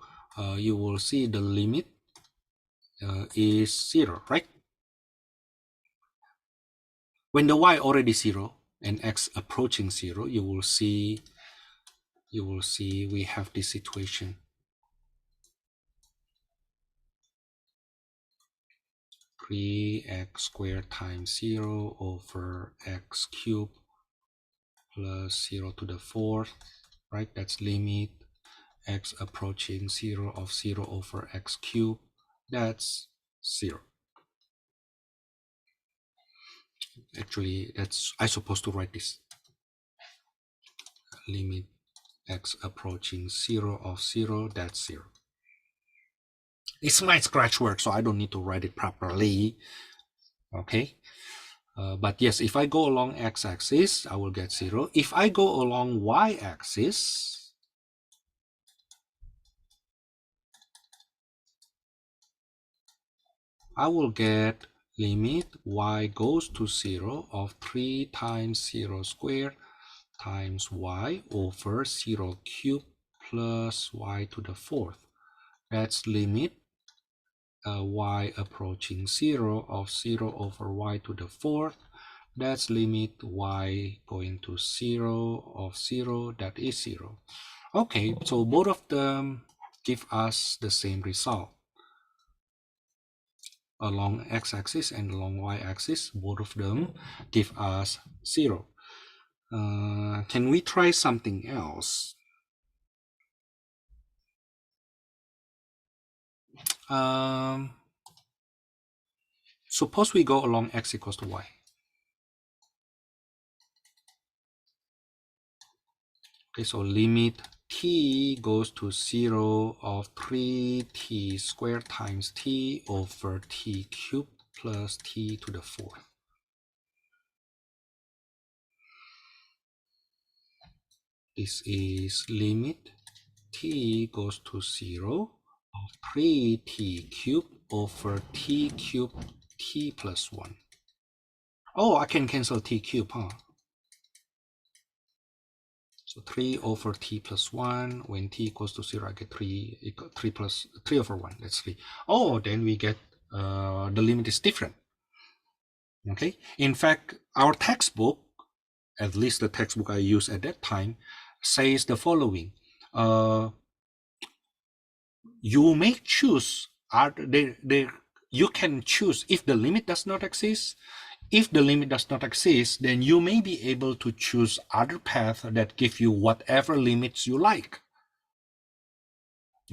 You will see the limit is 0, right? When the y already 0 and x approaching 0, you will see we have this situation. 3x squared times 0 over x cubed plus 0 to the 4th, right? That's limit x approaching 0 of 0 over x cubed. That's 0. Actually, I'm supposed to write this. Limit x approaching 0 of 0, that's 0. It's my scratch work, so I don't need to write it properly. Okay. But yes, if I go along x-axis, I will get 0. If I go along y-axis, I will get limit y goes to 0 of 3 times 0 squared times y over 0 cubed plus y to the fourth. That's limit y approaching 0 of 0 over y to the fourth. That's limit y going to 0 of 0, that is 0. Okay, so both of them give us the same result. Along x-axis and along y-axis, both of them give us 0. Can we try something else? Suppose we go along x equals to y. Okay, so limit t goes to 0 of 3t squared times t over t cubed plus t to the fourth. This is limit t goes to 0 of 3t cubed over t cubed t plus 1. Oh, I can cancel t cubed, huh? So 3 over t plus 1, when t equals to 0, I get 3 plus 3 over 1, that's 3. Oh, then we get the limit is different. Okay, in fact, our textbook, at least the textbook I used at that time, says the following. You may choose, you can choose if the limit does not exist. If the limit does not exist, then you may be able to choose other paths that give you whatever limits you like.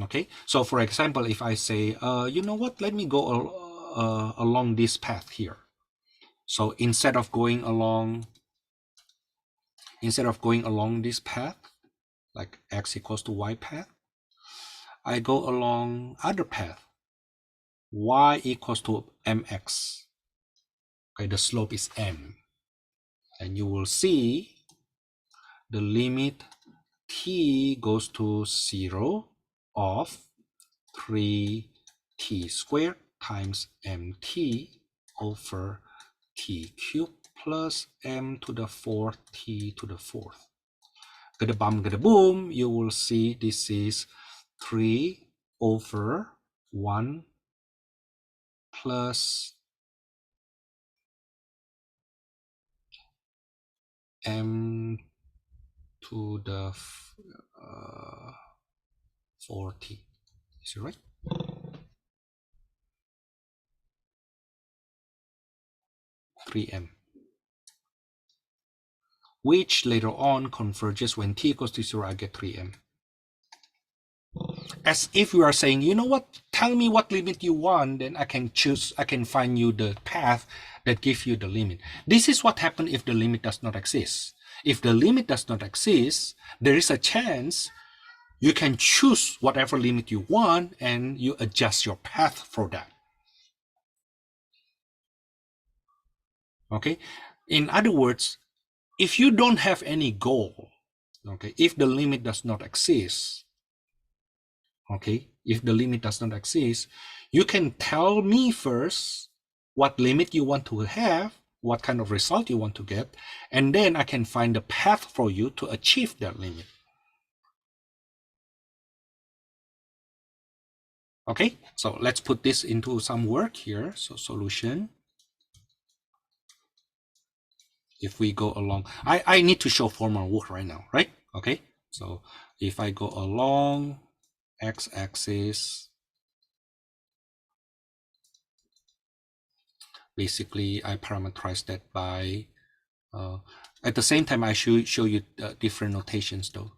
Okay, so for example, if I say, you know what, let me go along this path here. So instead of going along this path, like x equals to y path, I go along other path, y equals to mx. Okay, the slope is m. And you will see the limit t goes to 0 of 3t squared times mt over t cubed plus m to the fourth t to the fourth. Gada bum, gada boom, you will see this is 3 over 1 plus m to the 4t. Is it right? (3m), which later on converges when t equals to 0, I get 3m. As if you are saying, you know what, tell me what limit you want, then I can find you the path that gives you the limit. This is what happens if the limit does not exist. If the limit does not exist, there is a chance you can choose whatever limit you want and you adjust your path for that. Okay, in other words, if you don't have any goal, okay, if the limit does not exist, okay, if the limit does not exist, you can tell me first what limit you want to have, what kind of result you want to get, and then I can find the path for you to achieve that limit. Okay, so let's put this into some work here. So solution. If we go along, I need to show formal work right now, right? Okay, so if I go along x-axis, basically I parameterize that by at the same time I should show you different notations though.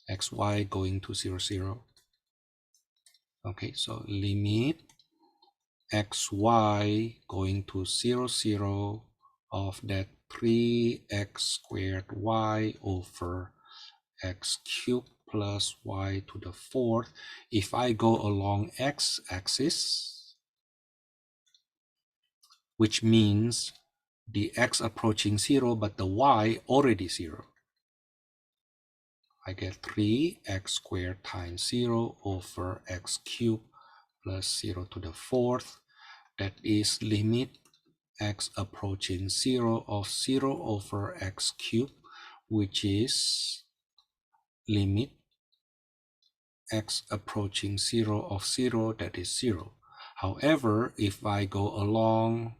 Xy going to 0 0. Okay, so limit xy going to 0 0 of that 3x squared y over x cubed plus y to the fourth. If I go along x-axis, which means the x approaching 0, but the y already 0, I get 3x squared times 0 over x cubed plus 0 to the fourth. That is limit x approaching 0 of 0 over x cubed, which is limit x approaching 0 of 0, that is 0. However, if I go along,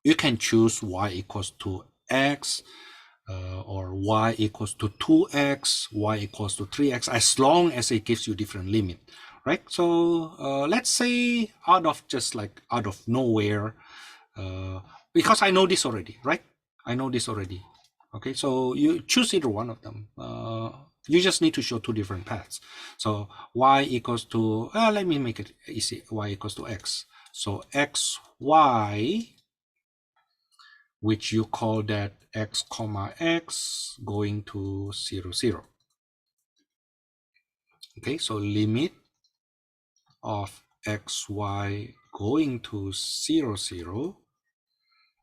you can choose y equals to x, or y equals to 2x, y equals to 3x, as long as it gives you different limit, right? So let's say out of nowhere, because I know this already, right? I know this already. Okay, so you choose either one of them. You just need to show two different paths. So y equals to, let me make it easy, y equals to x. So xy, which you call that x comma x going to 0, 0. Okay, so limit of xy going to 0, 0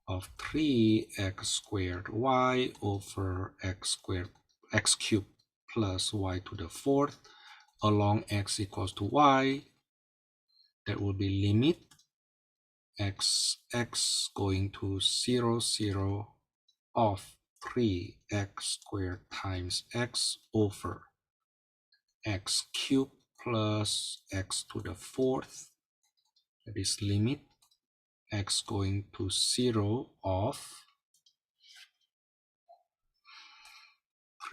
of 3x squared y over x cubed plus y to the fourth along x equals to y. That will be limit x going to 0, 0 of 3x squared times x over x cubed plus x to the fourth. That is limit x going to 0 of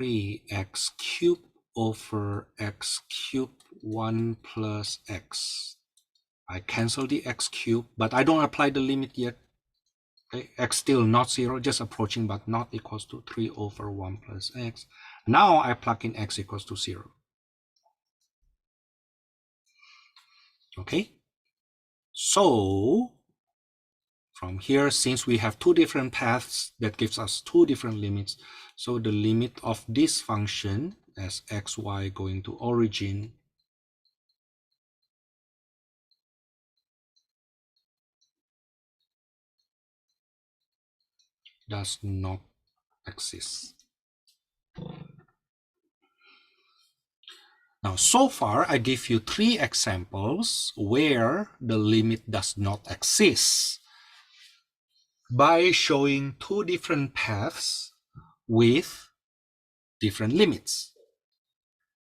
3x cubed over x cubed 1 plus x. I cancel the x cubed, but I don't apply the limit yet. Okay, x still not 0, just approaching, but not equals to 3 over 1 plus x. Now I plug in x equals to 0. Okay, so from here, since we have two different paths, that gives us two different limits. So the limit of this function as xy going to origin does not exist. Now, so far, I give you three examples where the limit does not exist by showing two different paths with different limits.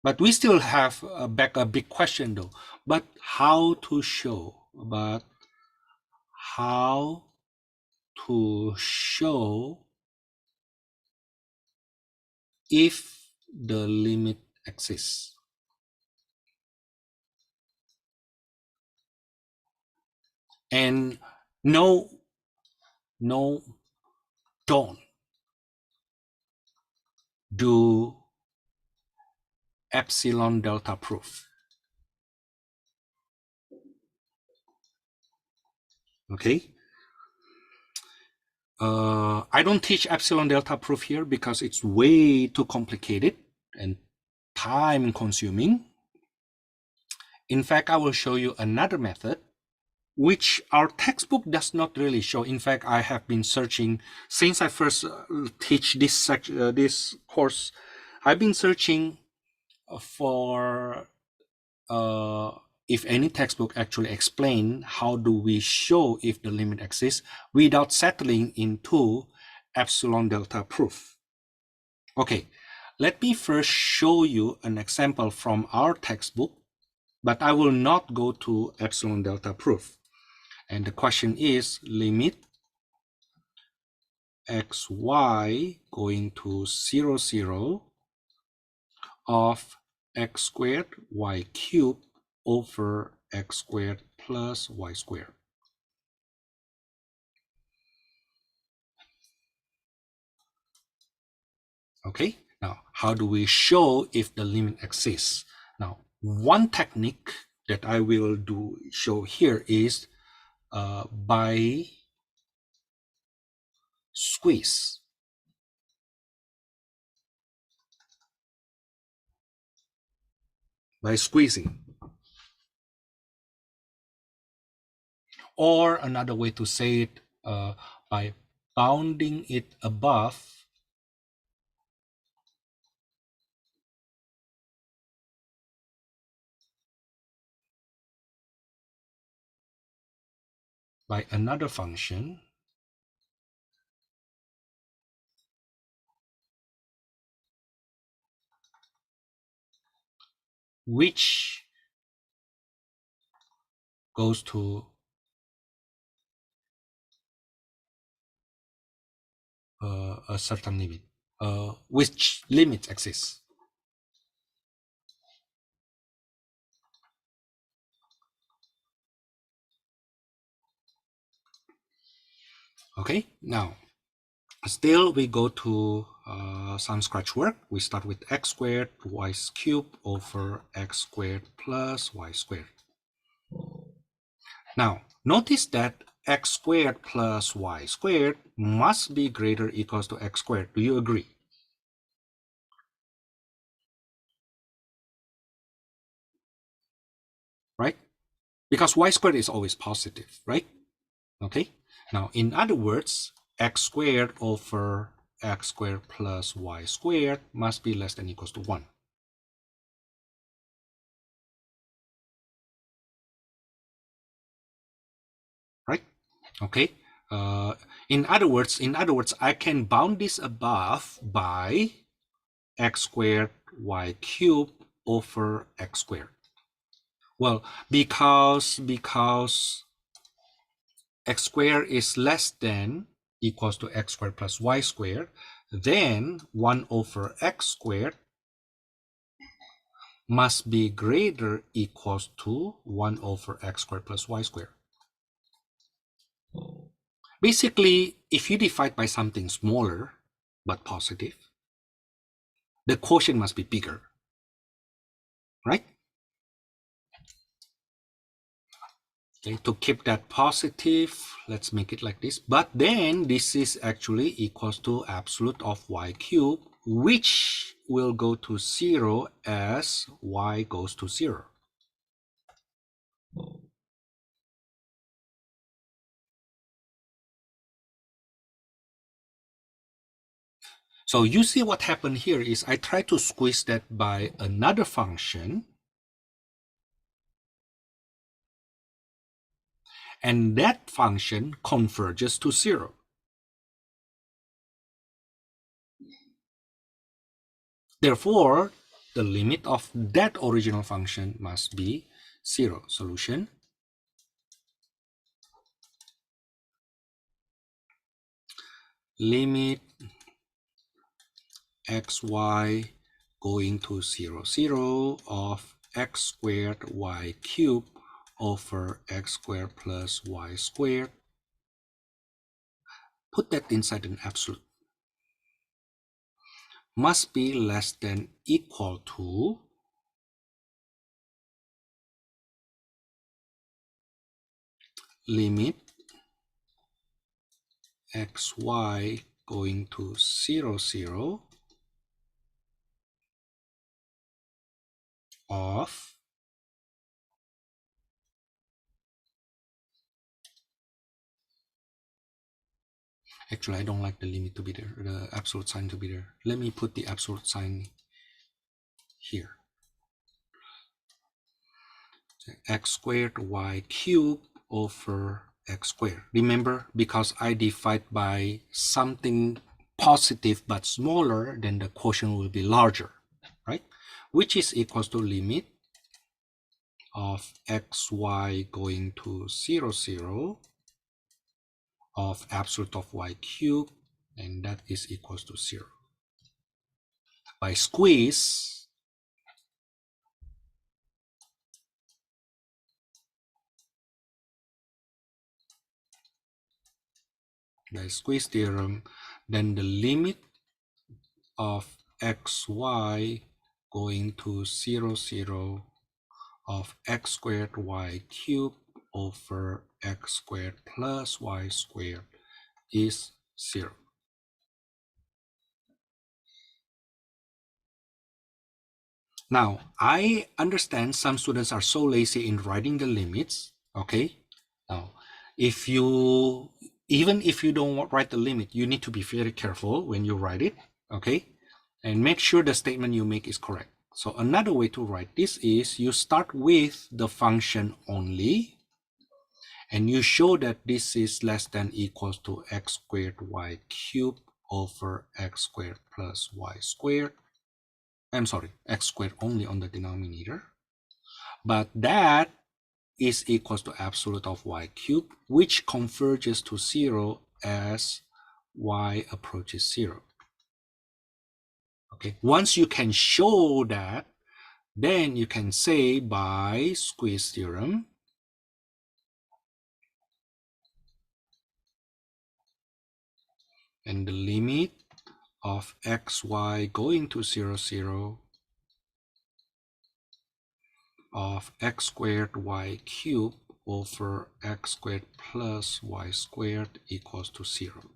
But we still have a big question though. But how to show? But how to show if the limit exists? And no, don't do epsilon delta proof. Okay. I don't teach epsilon delta proof here because it's way too complicated and time consuming. In fact, I will show you another method which our textbook does not really show. In fact, I have been searching since I first teach this course. I've been searching for if any textbook actually explain how do we show if the limit exists without settling into epsilon delta proof. Okay, let me first show you an example from our textbook, but I will not go to epsilon delta proof. And the question is limit xy going to 0, 0 of x squared y cubed over x squared plus y squared. Okay, now how do we show if the limit exists? Now, one technique that I will show here is by squeeze. By squeezing. Or another way to say it, by bounding it above by another function which goes to a certain limit, which limit exists. Okay, now still we go to some scratch work. We start with x squared y cubed over x squared plus y squared. Now notice that x squared plus y squared must be greater or equals to x squared. Do you agree? Right? Because y squared is always positive, right? Okay. Now, in other words, x squared over x squared plus y squared must be less than or equals to 1. Right? Okay. In other words, I can bound this above by x squared y cubed over x squared. Well, because x squared is less than equals to x squared plus y squared, then 1 over x squared must be greater equals to 1 over x squared plus y squared. Basically, if you divide by something smaller but positive, the quotient must be bigger, right? Okay, to keep that positive, let's make it like this. But then this is actually equals to absolute of y cubed, which will go to 0 as y goes to 0. So you see what happened here is I try to squeeze that by another function, and that function converges to 0. Therefore, the limit of that original function must be 0. Solution. Limit xy going to 0, 0 of x squared y cubed over x squared plus y squared. Put that inside an absolute. Must be less than equal to limit xy going to 0, 0 of actually I don't like the limit to be there, the absolute sign to be there. Let me put the absolute sign here. X squared y cubed over x squared. Remember, because I divide by something positive but smaller, then the quotient will be larger, right? Which is equals to limit of xy going to 0, 0 of absolute of y cubed, and that is equals to 0. By squeeze, theorem, then the limit of xy going to 0, 0 of x squared y cubed over x squared plus y squared is 0. Now, I understand some students are so lazy in writing the limits, okay? Now, even if you don't write the limit, you need to be very careful when you write it, okay? And make sure the statement you make is correct. So another way to write this is you start with the function only, and you show that this is less than equals to x squared y cubed over x squared plus y squared. I'm sorry, x squared only on the denominator, but that is equals to absolute of y cubed, which converges to 0 as y approaches 0. Okay, once you can show that, then you can say by squeeze theorem, and the limit of xy going to 0, 0 of x squared y cubed over x squared plus y squared equals to 0.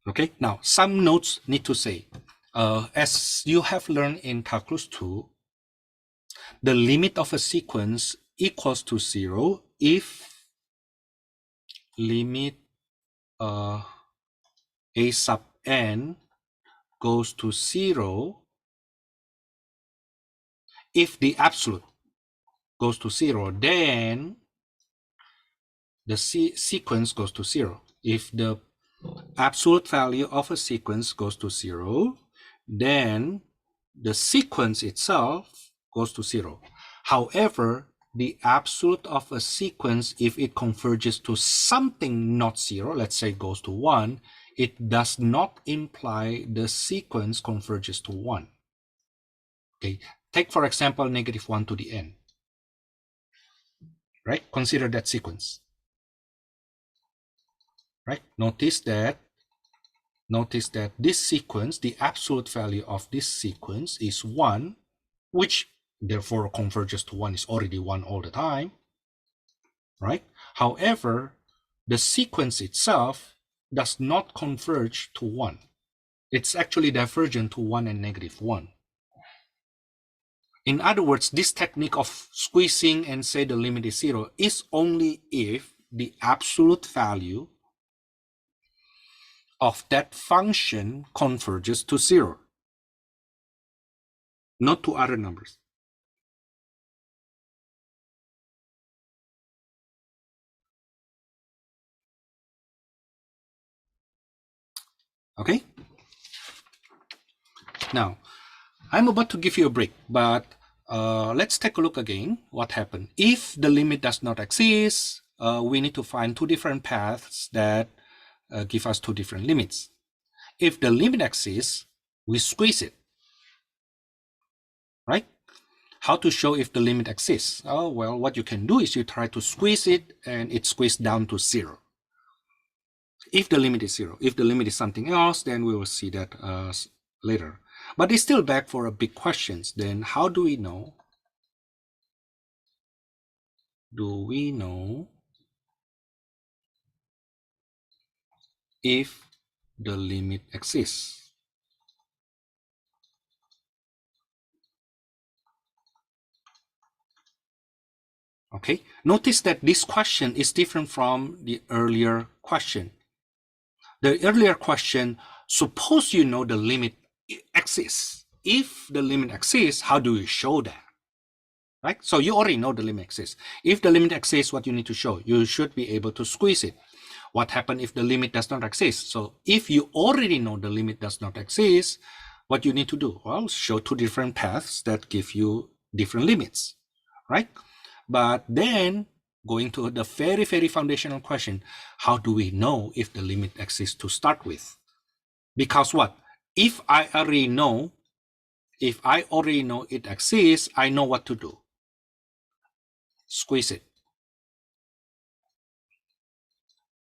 Okay, now some notes need to say, as you have learned in Calculus 2, the limit of a sequence equals to 0 if limit a sub n goes to 0 if the absolute goes to 0, then the sequence goes to 0. If the absolute value of a sequence goes to 0, then the sequence itself goes to 0. However, the absolute of a sequence, if it converges to something not 0, let's say goes to 1, it does not imply the sequence converges to 1. Okay, take for example -1 to the n. Right? Consider that sequence. Right? Notice that this sequence, the absolute value of this sequence is 1, which therefore converges to 1, is already 1 all the time. Right? However, the sequence itself does not converge to 1. It's actually divergent to 1 and -1. In other words, this technique of squeezing and say the limit is 0 is only if the absolute value of that function converges to 0, not to other numbers. Okay? Now, I'm about to give you a break, but let's take a look again what happened. If the limit does not exist, we need to find two different paths that give us two different limits. If the limit exists, we squeeze it. Right? How to show if the limit exists? Oh, well, what you can do is you try to squeeze it and it squeezed down to 0. If the limit is 0. If the limit is something else, then we will see that later. But it's still back for a big questions. Then how do we know? Do we know if the limit exists? Okay, notice that this question is different from the earlier question. The earlier question, suppose you know the limit exists. If the limit exists, how do you show that? Right? So you already know the limit exists. If the limit exists, what you need to show? You should be able to squeeze it. What happens if the limit does not exist? So if you already know the limit does not exist, what you need to do? Well, show two different paths that give you different limits, right? But then going to the very, very foundational question, how do we know if the limit exists to start with? Because what? If I already know it exists, I know what to do. Squeeze it.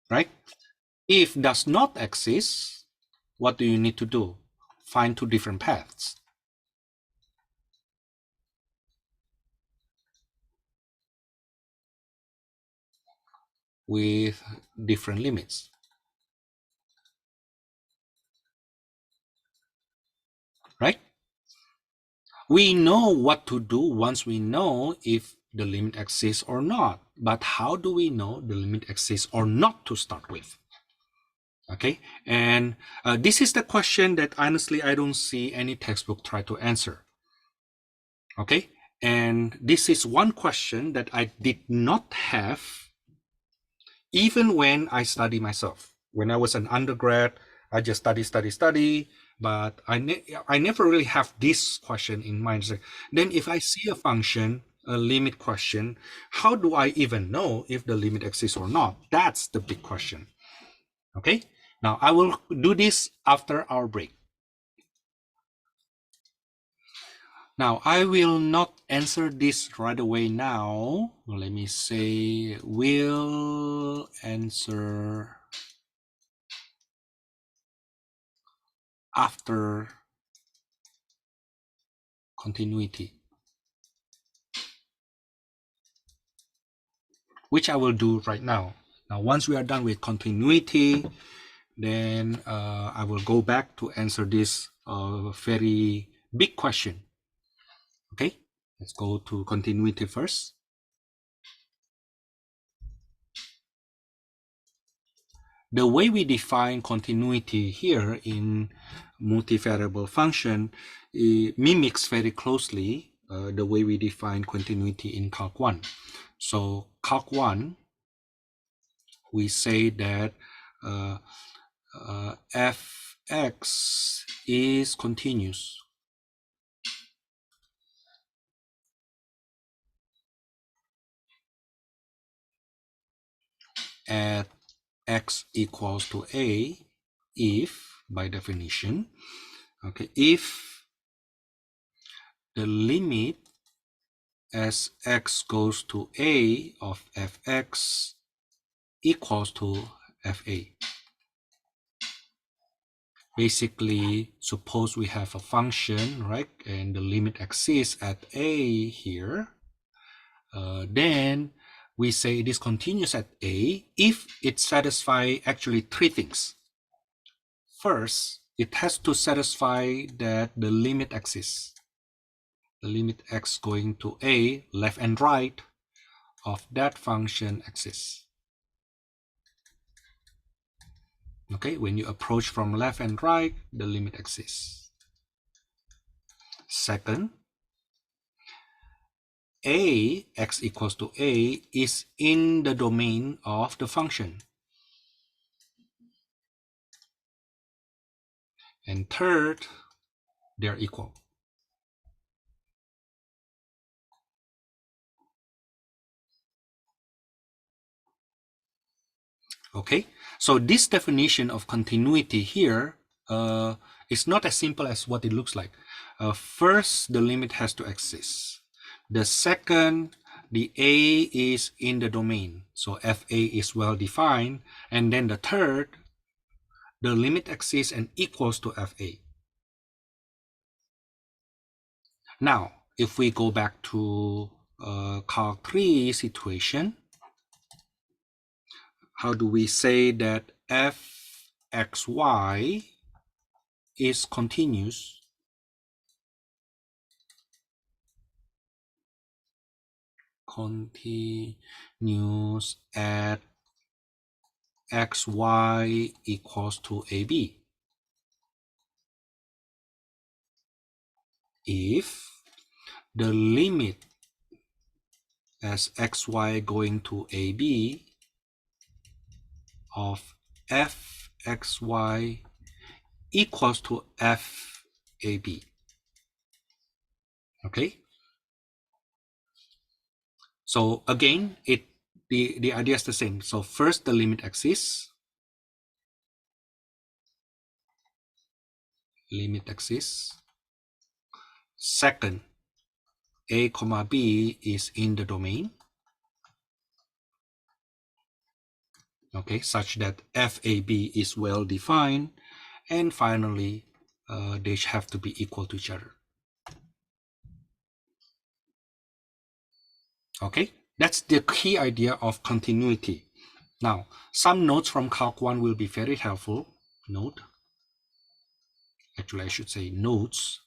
Right? If does not exist, what do you need to do? Find two different paths. With different limits. Right? We know what to do once we know if the limit exists or not. But how do we know the limit exists or not to start with? Okay, and this is the question that honestly I don't see any textbook try to answer. Okay, And this is one question that I did not have even when I study myself. When I was an undergrad, I just study, but I never really have this question in mind. So then if I see a function, a limit question, how do I even know if the limit exists or not? That's the big question. Okay, now I will do this after our break. Now, I will not answer this right away now. Let me say, will answer after continuity, which I will do right now. Now, once we are done with continuity, then I will go back to answer this very big question. Okay, let's go to continuity first. The way we define continuity here in multivariable function mimics very closely the way we define continuity in Calc 1. So Calc 1, we say that fx is continuous at x equals to a if, by definition, okay, if the limit as x goes to a of fx equals to fa. Basically, suppose we have a function, right, and the limit exists at a here, then we say it is continuous at a if it satisfies actually three things. First, it has to satisfy that the limit exists. The limit x going to a, left and right, of that function exists. Okay, when you approach from left and right, the limit exists. Second, a, x equals to a, is in the domain of the function. And third, they're equal. Okay, so this definition of continuity here is not as simple as what it looks like. First, the limit has to exist. The second, the a is in the domain, so fa is well defined. And then the third, the limit exists and equals to fa. Now, if we go back to Calc 3 situation, how do we say that fxy is continuous at xy equals to ab? If the limit as xy going to ab of fxy equals to fab. Okay, so again, the idea is the same. So first, the limit exists. Second, a comma b is in the domain. Okay, such that fab is well defined. And finally, they have to be equal to each other. Okay, that's the key idea of continuity. Now, some notes from Calc 1 will be very helpful. Actually, I should say notes.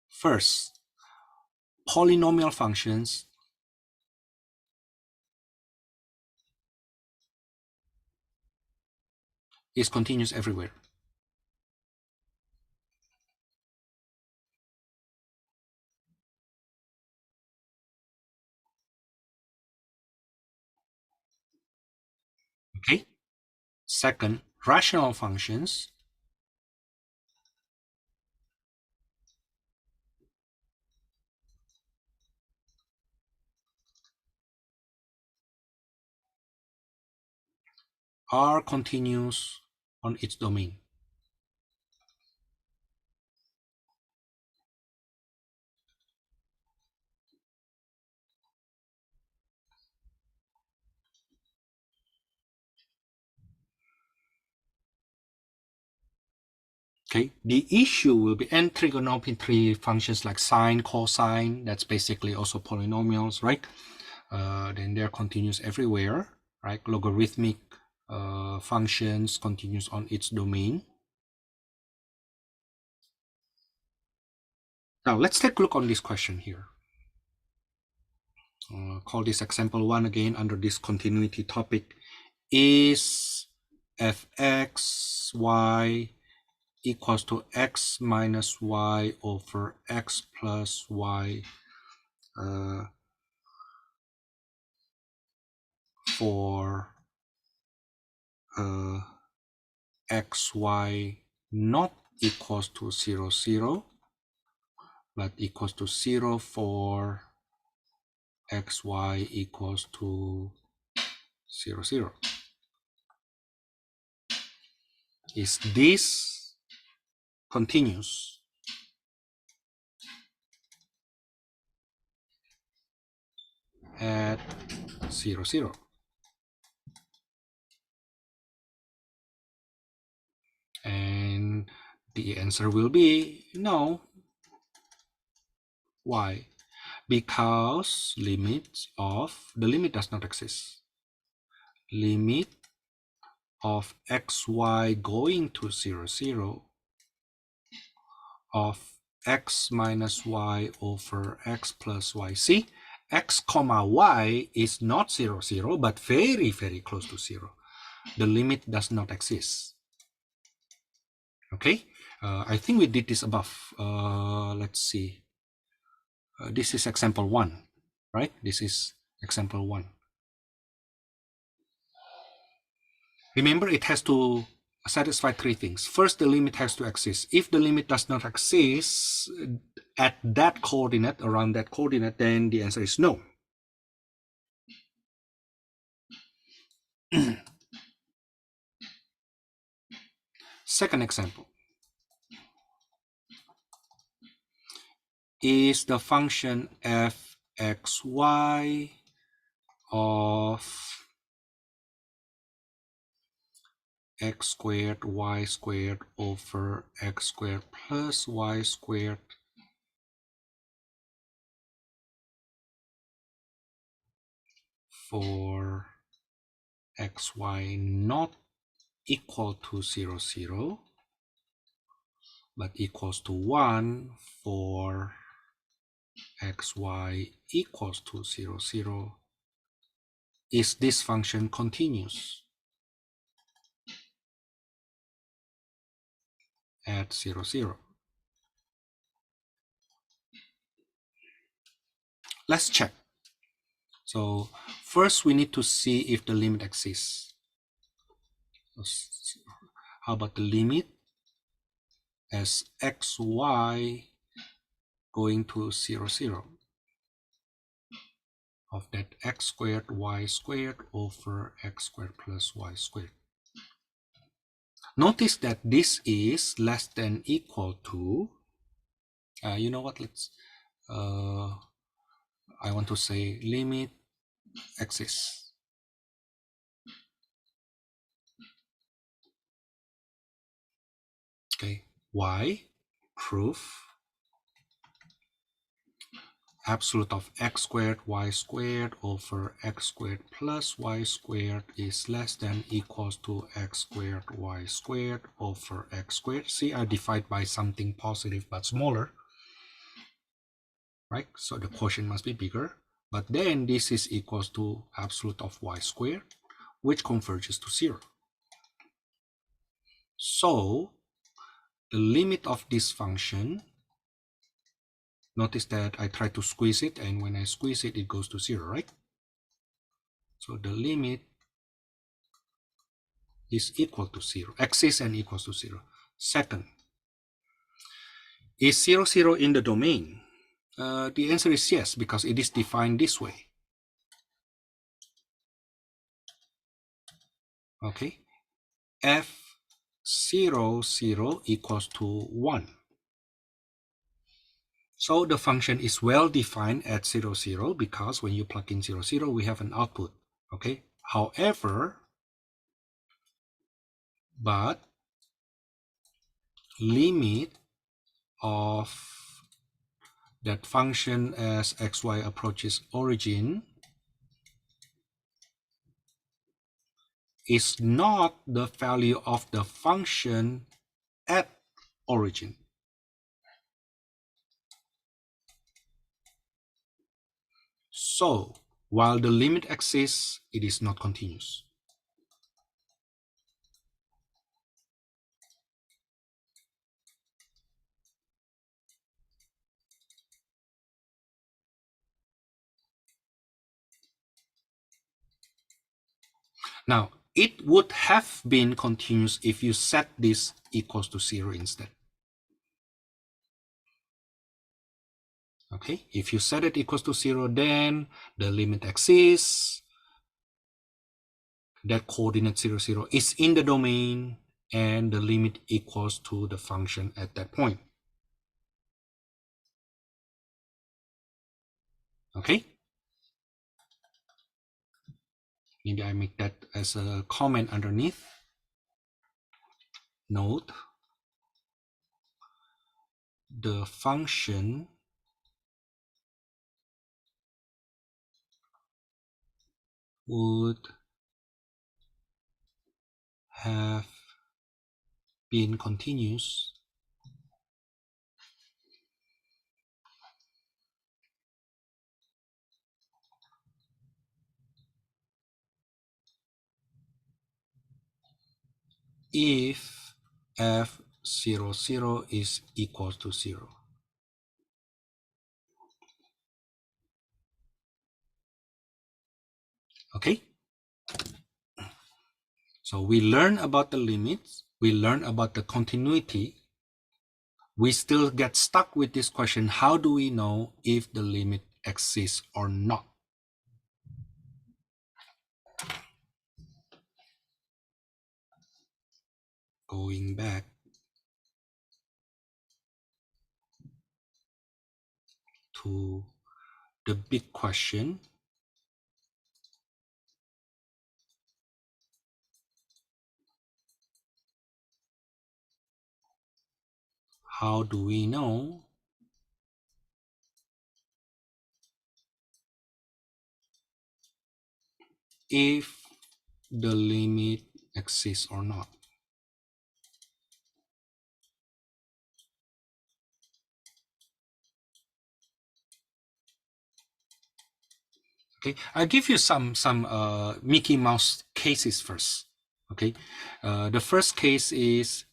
First, polynomial functions is continuous everywhere. Second, rational functions are continuous on its domain. Okay, the issue will be, and trigonometry functions like sine, cosine, that's basically also polynomials, right? Then they're continuous everywhere, right? Logarithmic functions continuous on its domain. Now let's take a look on this question here. Call this example 1 again under this continuity topic. Is fxy equals to x minus y over x plus y for xy not equals to 0, 0, but equals to 0 for xy equals to 0, 0. Is this continuous? At 0, 0. And the answer will be no. Why? Because the limit does not exist. Limit of xy going to 0, 0 of x minus y over x plus y. See, x comma y is not 0, 0, but very, very close to 0. The limit does not exist. Okay, I think we did this above. Let's see. This is example 1, right? This is example 1. Remember, it has to satisfy 3 things. First, the limit has to exist. If the limit does not exist at that coordinate, around that coordinate, then the answer is no. Second example. Is the function fxy of x squared y squared over x squared plus y squared for xy not equal to 0, 0, but equals to 1 for xy equals to 0, 0. Is this function continuous at 0, 0? Let's check. So first we need to see if the limit exists. How about the limit as xy going to 0, 0 of that x squared y squared over x squared plus y squared. Notice that this is less than equal to, you know what, let's, I want to say limit exists. Okay, why? Proof. Absolute of x squared y squared over x squared plus y squared is less than equals to x squared y squared over x squared. See, I divide by something positive but smaller, right? So the quotient must be bigger. But then this is equals to absolute of y squared, which converges to 0. So the limit of this function, notice that I try to squeeze it, and when I squeeze it, it goes to 0, right? So the limit is equal to 0, exists and equals to 0. Second, is 0, 0 in the domain? The answer is yes, because it is defined this way. Okay, f0, 0 equals to 1. So the function is well defined at 0, 0, because when you plug in 0, 0, we have an output. Okay, however, but limit of that function as xy approaches origin is not the value of the function at origin. So while the limit exists, it is not continuous. Now, it would have been continuous if you set this equals to 0 instead. Okay, if you set it equals to 0, then the limit exists. That coordinate 0, 0 is in the domain, and the limit equals to the function at that point. Okay, maybe I make that as a comment underneath. Note, the function would have been continuous if f0, 0 is equal to 0. Okay, so we learn about the limits, we learn about the continuity. We still get stuck with this question: how do we know if the limit exists or not? Going back to the big question, how do we know if the limit exists or not? Okay, I'll give you some Mickey Mouse cases first. Okay, the first case is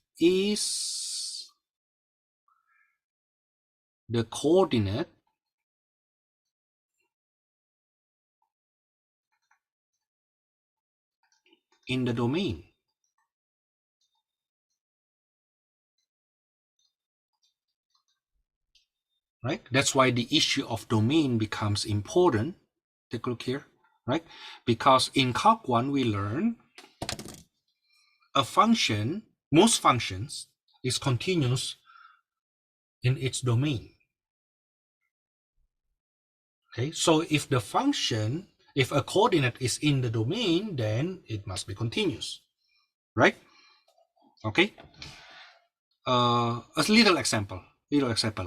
the coordinate in the domain? Right, that's why the issue of domain becomes important. Take a look here, right? Because in Calc 1 we learn a function, most functions, is continuous in its domain. Okay, so if the function, if a coordinate is in the domain, then it must be continuous, right? Okay, a little example.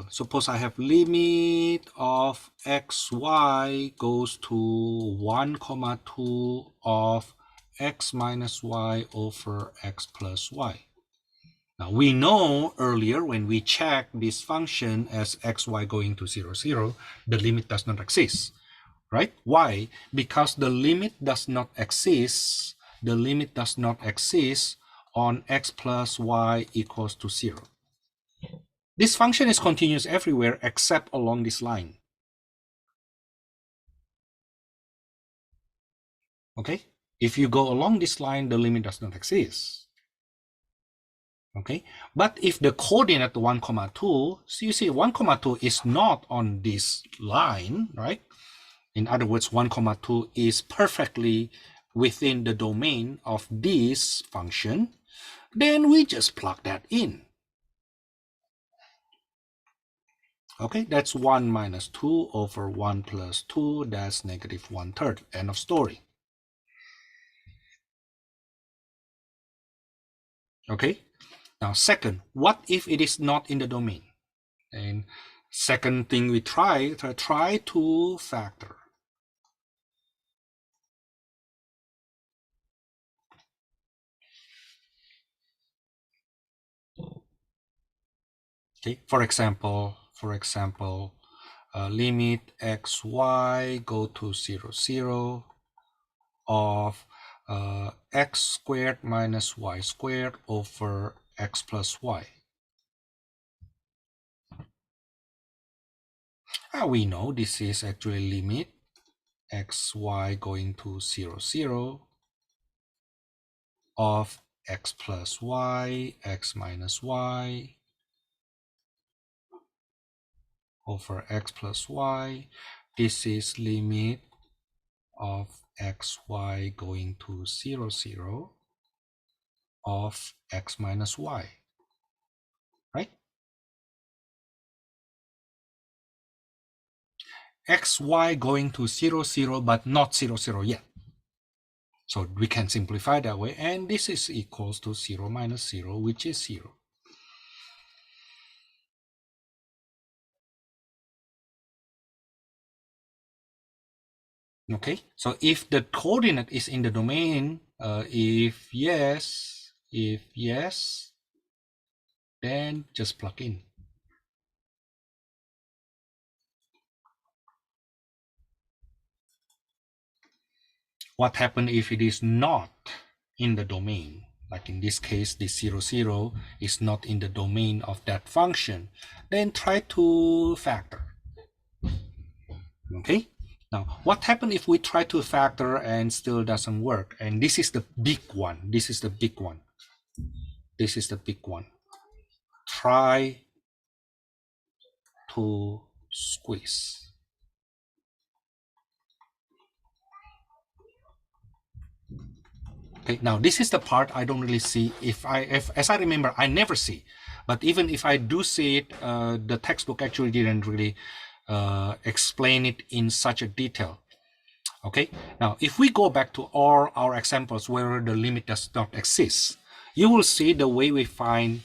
Suppose I have limit of xy goes to 1, 2 of x minus y over x plus y. Now we know earlier when we check this function as xy going to 0, 0, the limit does not exist, right? Why? Because the limit does not exist. The limit does not exist on x plus y equals to 0. This function is continuous everywhere except along this line. Okay, If you go along this line, the limit does not exist. Okay, but if the coordinate 1, 2, so you see 1, 2 is not on this line, right? In other words, 1, 2 is perfectly within the domain of this function, then we just plug that in. Okay, that's 1 minus 2 over 1 plus 2, that's negative 1/3. End of story. Okay, now second, what if it is not in the domain? And second thing we try to factor. Okay, for example, limit xy go to 0, 0 of x squared minus y squared over x plus y. We know this is actually limit xy going to 0, 0 of x plus y, x minus y over x plus y. This is limit of xy going to 0, 0 of x minus y, right? Xy going to 0, 0, but not 0, 0 yet. So we can simplify that way, and this is equals to 0 minus 0, which is 0. Okay, so if the coordinate is in the domain, if yes, then just plug in. What happens if it is not in the domain? Like in this case, this 0, 0 is not in the domain of that function. Then try to factor. Okay, now what happens if we try to factor and still doesn't work? And this is the big one. This is the big one. This is the big one. Try to squeeze. Okay, now this is the part I don't really see. If as I remember, I never see. But even if I do see it, the textbook actually didn't really explain it in such a detail. Okay, now if we go back to all our examples where the limit does not exist, you will see the way we find,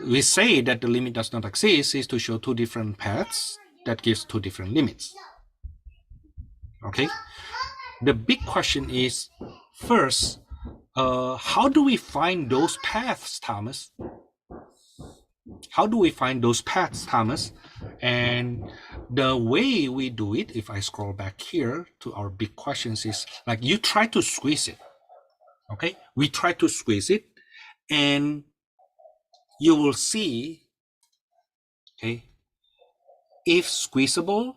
we say that the limit does not exist is to show two different paths that gives two different limits. Okay, the big question is, first, how do we find those paths, Thomas? How do we find those paths, Thomas? And the way we do it, if I scroll back here to our big questions, is like you try to squeeze it. Okay, we try to squeeze it, and you will see, okay, if squeezable,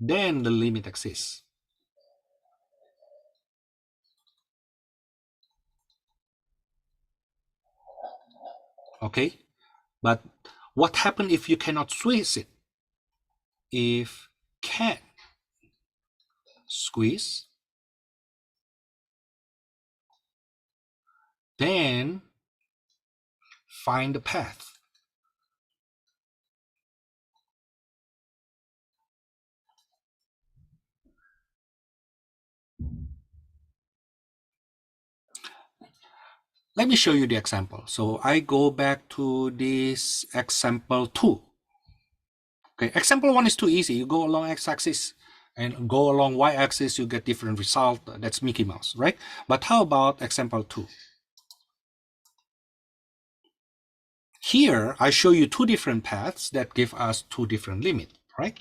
then the limit exists. Okay, but what happens if you cannot squeeze it? If can't squeeze, then find the path. Let me show you the example. So I go back to this example 2. Okay, example 1 is too easy. You go along x-axis and go along y-axis, you get different result. That's Mickey Mouse, right? But how about example 2? Here, I show you two different paths that give us two different limits, right?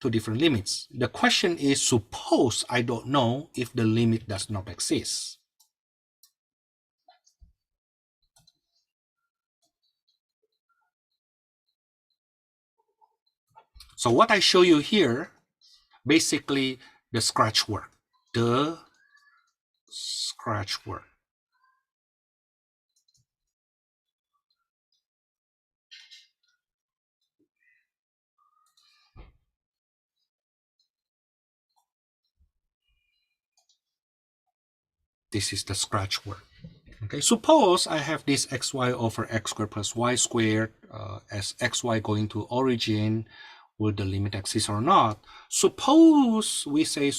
Two different limits. The question is, suppose I don't know if the limit does not exist. So what I show you here, basically the scratch word. The scratch word. This is the scratch word. Okay, suppose I have this xy over x squared plus y squared as xy going to origin. Will the limit exist or not? Suppose we say,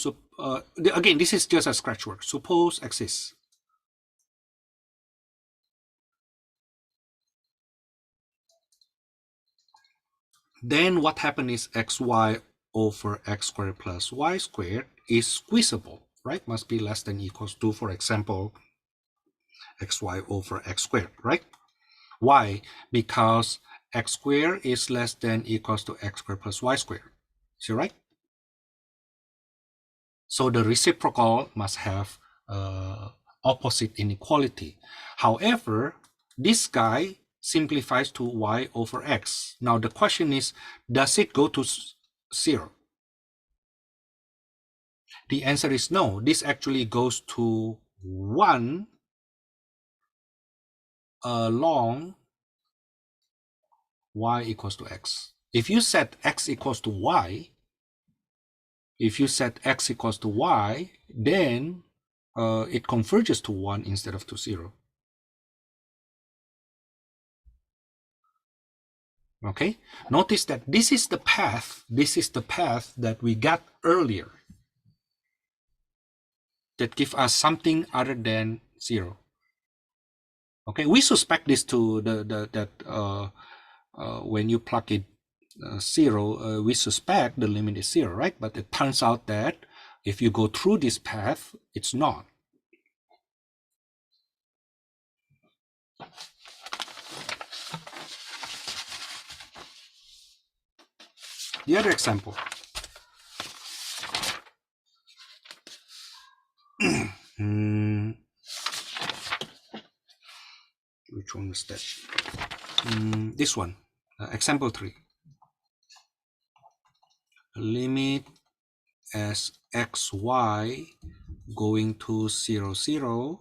again, this is just a scratch word. Suppose exists. Then what happens is xy over x squared plus y squared is squeezable, right? Must be less than equals to, for example, xy over x squared, right? Why? Because x squared is less than equals to x squared plus y squared. See, right? So the reciprocal must have opposite inequality. However, this guy simplifies to y over x. Now the question is, does it go to 0? The answer is no. This actually goes to 1 along y equals to x. If you set x equals to y, then it converges to 1 instead of to 0. Okay, notice that this is the path that we got earlier that give us something other than 0. Okay, we suspect this to when you plug it 0, we suspect the limit is 0, right? But it turns out that if you go through this path, it's not. The other example. Which one is that? This one, example 3. Limit as xy going to 0, 0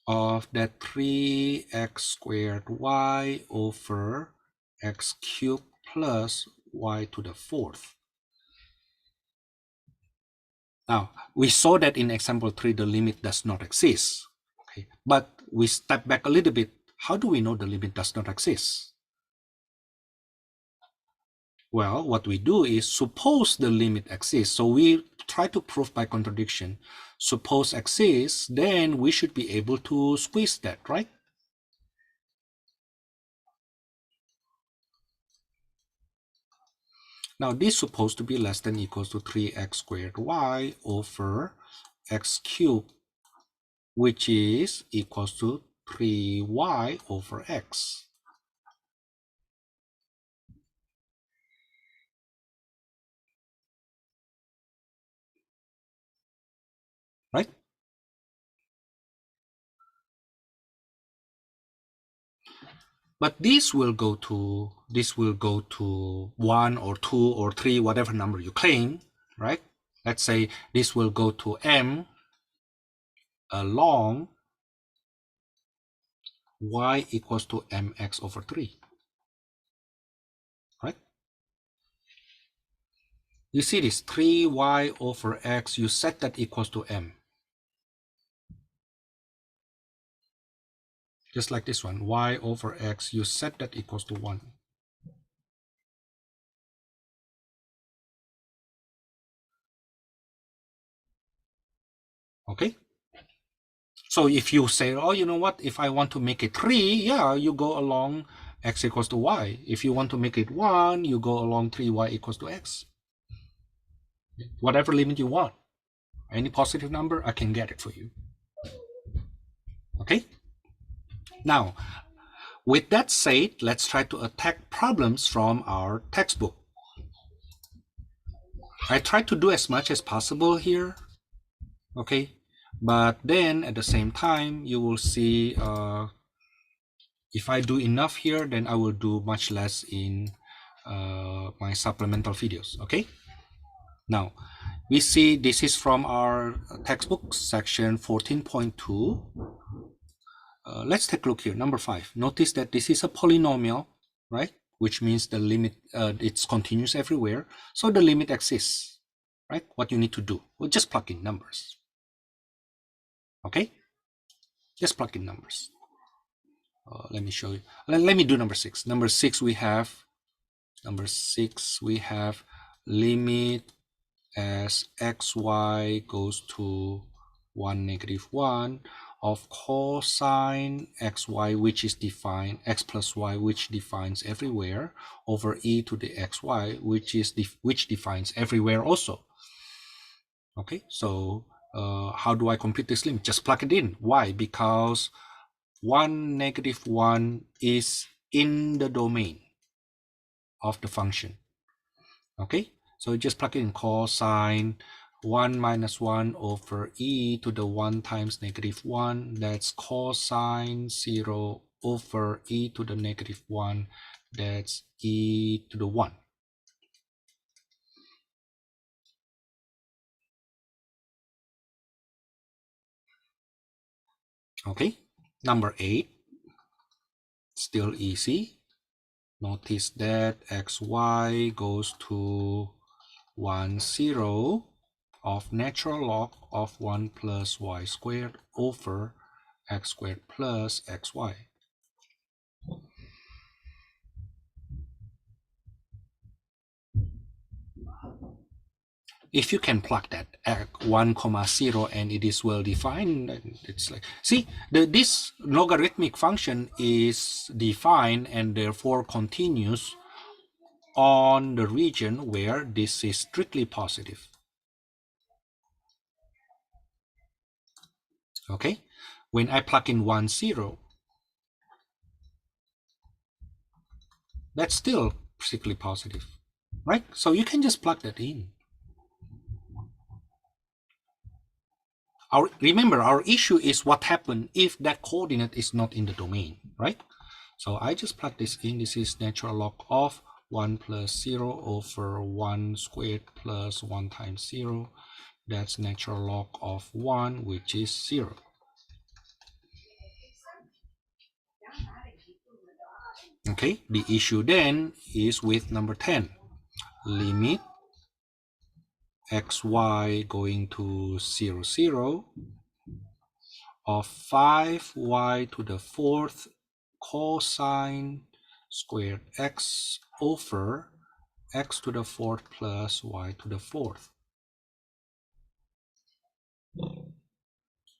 of that 3x squared y over x cubed plus y to the 4th. Now, we saw that in example 3, the limit does not exist. Okay, but we step back a little bit. How do we know the limit does not exist? Well, what we do is suppose the limit exists. So we try to prove by contradiction. Suppose exists, then we should be able to squeeze that, right? Now this is supposed to be less than equals to 3x squared y over x cubed, which is equals to 3y over x. Right? But this will go to 1 or 2 or 3, whatever number you claim, right? Let's say this will go to m along y equals to mx over 3, right? You see this 3y over x, you set that equals to m. Just like this one, y over x, you set that equals to 1. Okay? So if you say, oh, you know what, if I want to make it 3, yeah, you go along x equals to y. If you want to make it 1, you go along 3y equals to x. Whatever limit you want. Any positive number, I can get it for you. Okay? Now, with that said, let's try to attack problems from our textbook. I try to do as much as possible here, okay? But then at the same time, you will see if I do enough here, then I will do much less in my supplemental videos. Okay, now we see this is from our textbook section 14.2. Let's take a look here. Number 5. Notice that this is a polynomial, right? Which means the limit, it's continuous everywhere. So the limit exists, right? What you need to do, well, just plug in numbers. Okay, just plug in numbers. Let me show you. Let me do number 6. Number 6 we have limit as xy goes to 1, -1 of cosine xy, which is defined x plus y, which defines everywhere, over e to the xy, which defines everywhere also. Okay, so how do I compute this limit? Just plug it in. Why? Because 1, -1 is in the domain of the function. Okay, so just plug in cosine 1 minus 1 over e to the 1 times -1. That's cosine 0 over e to the -1. That's e to the 1. Okay, number 8, still easy. Notice that xy goes to 1, 0 of natural log of 1 plus y squared over x squared plus xy. If you can plug that at 1, 0 and it is well defined, it's like, see, this logarithmic function is defined and therefore continuous on the region where this is strictly positive. Okay, when I plug in 1, 0, that's still strictly positive, right? So you can just plug that in. Remember, our issue is what happened if that coordinate is not in the domain, right? So I just plug this in. This is natural log of 1 plus 0 over 1 squared plus 1 times 0. That's natural log of 1, which is 0. Okay, the issue then is with number 10. Limit xy going to 0, 0 of 5y to the 4th cosine squared x over x to the 4th plus y to the 4th.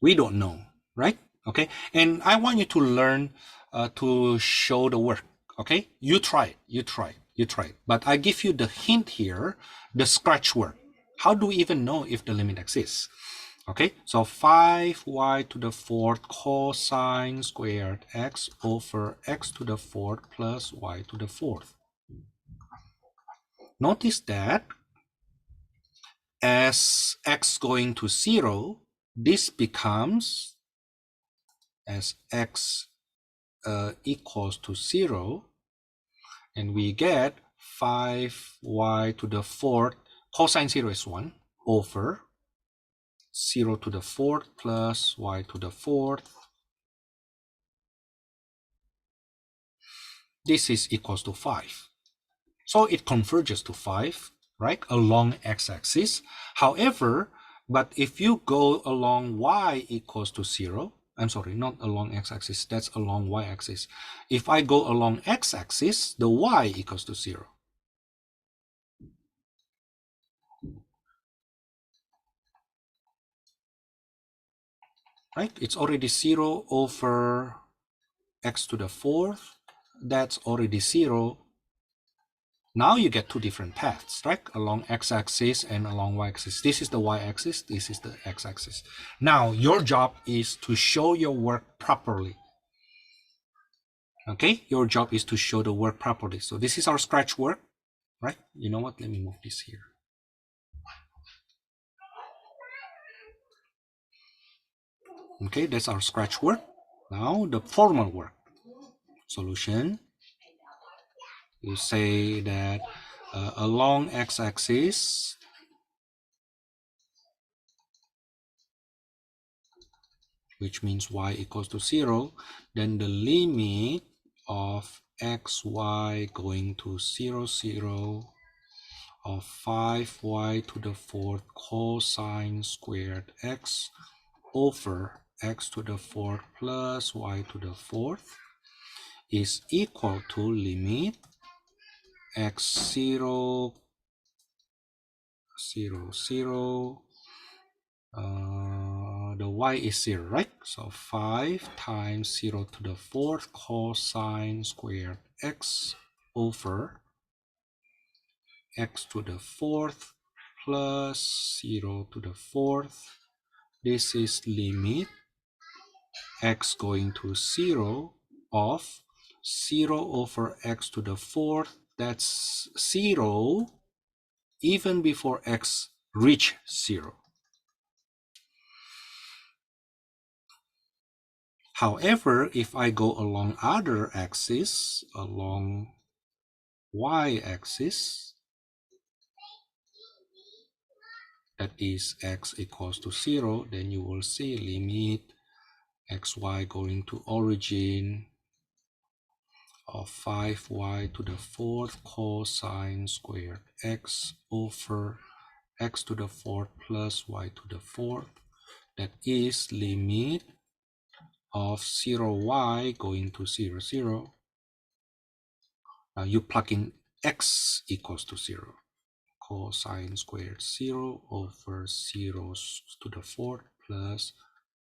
We don't know, right? Okay, and I want you to learn to show the work. Okay, you try it, but I give you the hint here, the scratch work. How do we even know if the limit exists? Okay, so 5y to the 4th cosine squared x over x to the 4th plus y to the 4th. Notice that as x going to 0, this becomes, as x equals to 0, and we get 5y to the 4th, cosine 0 is 1, over 0 to the 4th plus y to the 4th. This is equals to 5. So it converges to 5, right, along x-axis. However, but if you go along y equals to 0, I'm sorry, not along x-axis, that's along y-axis. If I go along x-axis, the y equals to 0. Right, it's already 0 over x to the 4th. That's already 0. Now you get two different paths, right? Along x-axis and along y-axis. This is the y-axis, this is the x-axis. Now your job is to show your work properly. Okay, your job is to show the work properly. So this is our scratch work, right? You know what? Let me move this here. Okay, that's our scratch work. Now the formal work. Solution. You say that along x-axis, which means y equals to 0, then the limit of xy going to 0, 0 of 5y to the fourth cosine squared x over x to the fourth plus y to the fourth is equal to limit x0, 0, 0, the y is 0, right? So 5 times 0 to the fourth cosine squared x over x to the fourth plus 0 to the fourth. This is limit x going to 0 of 0 over x to the fourth. That's 0 even before x reach 0. However, if I go along other axis, along y-axis, that is x equals to 0, then you will see limit xy going to origin of 5y to the fourth cosine squared x over x to the fourth plus y to the fourth. That is limit of 0y going to 0, 0. Now you plug in x equals to 0. Cosine squared 0 over 0 to the fourth plus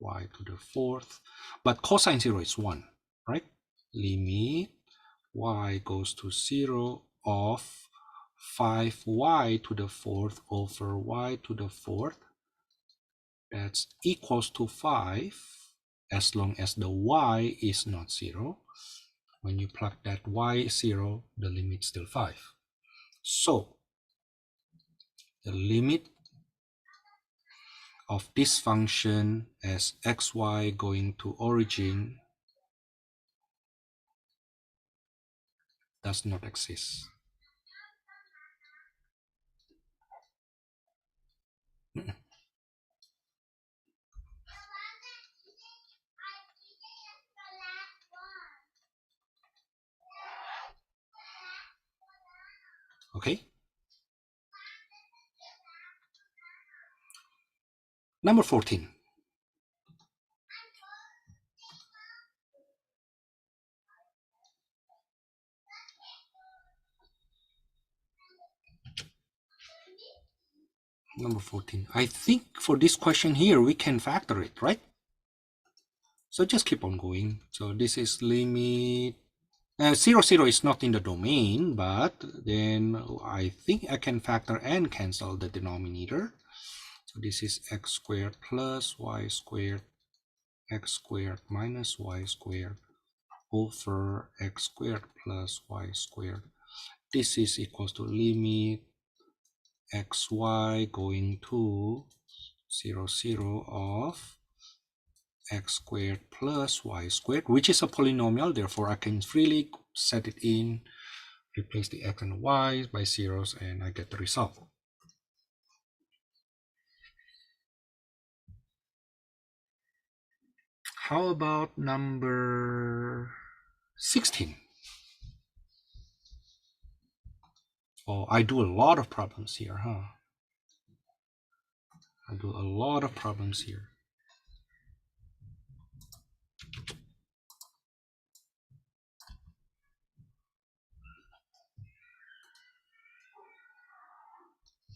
y to the fourth. But cosine 0 is 1, right? Limit y goes to 0 of 5y to the fourth over y to the fourth. That's equals to 5 as long as the y is not 0. When you plug that y 0, the limit is still 5. So the limit of this function as xy going to origin does not exist. Okay. Number 14. Number 14. I think for this question here, we can factor it, right? So just keep on going. So this is limit 0, 0 is not in the domain, but then I think I can factor and cancel the denominator. So this is x squared plus y squared, x squared minus y squared over x squared plus y squared. This is equals to limit xy going to 0, 0 of x squared plus y squared, which is a polynomial. Therefore, I can freely set it in, replace the x and y by zeros, and I get the result. How about number 16? Oh, I do a lot of problems here, huh? I do a lot of problems here.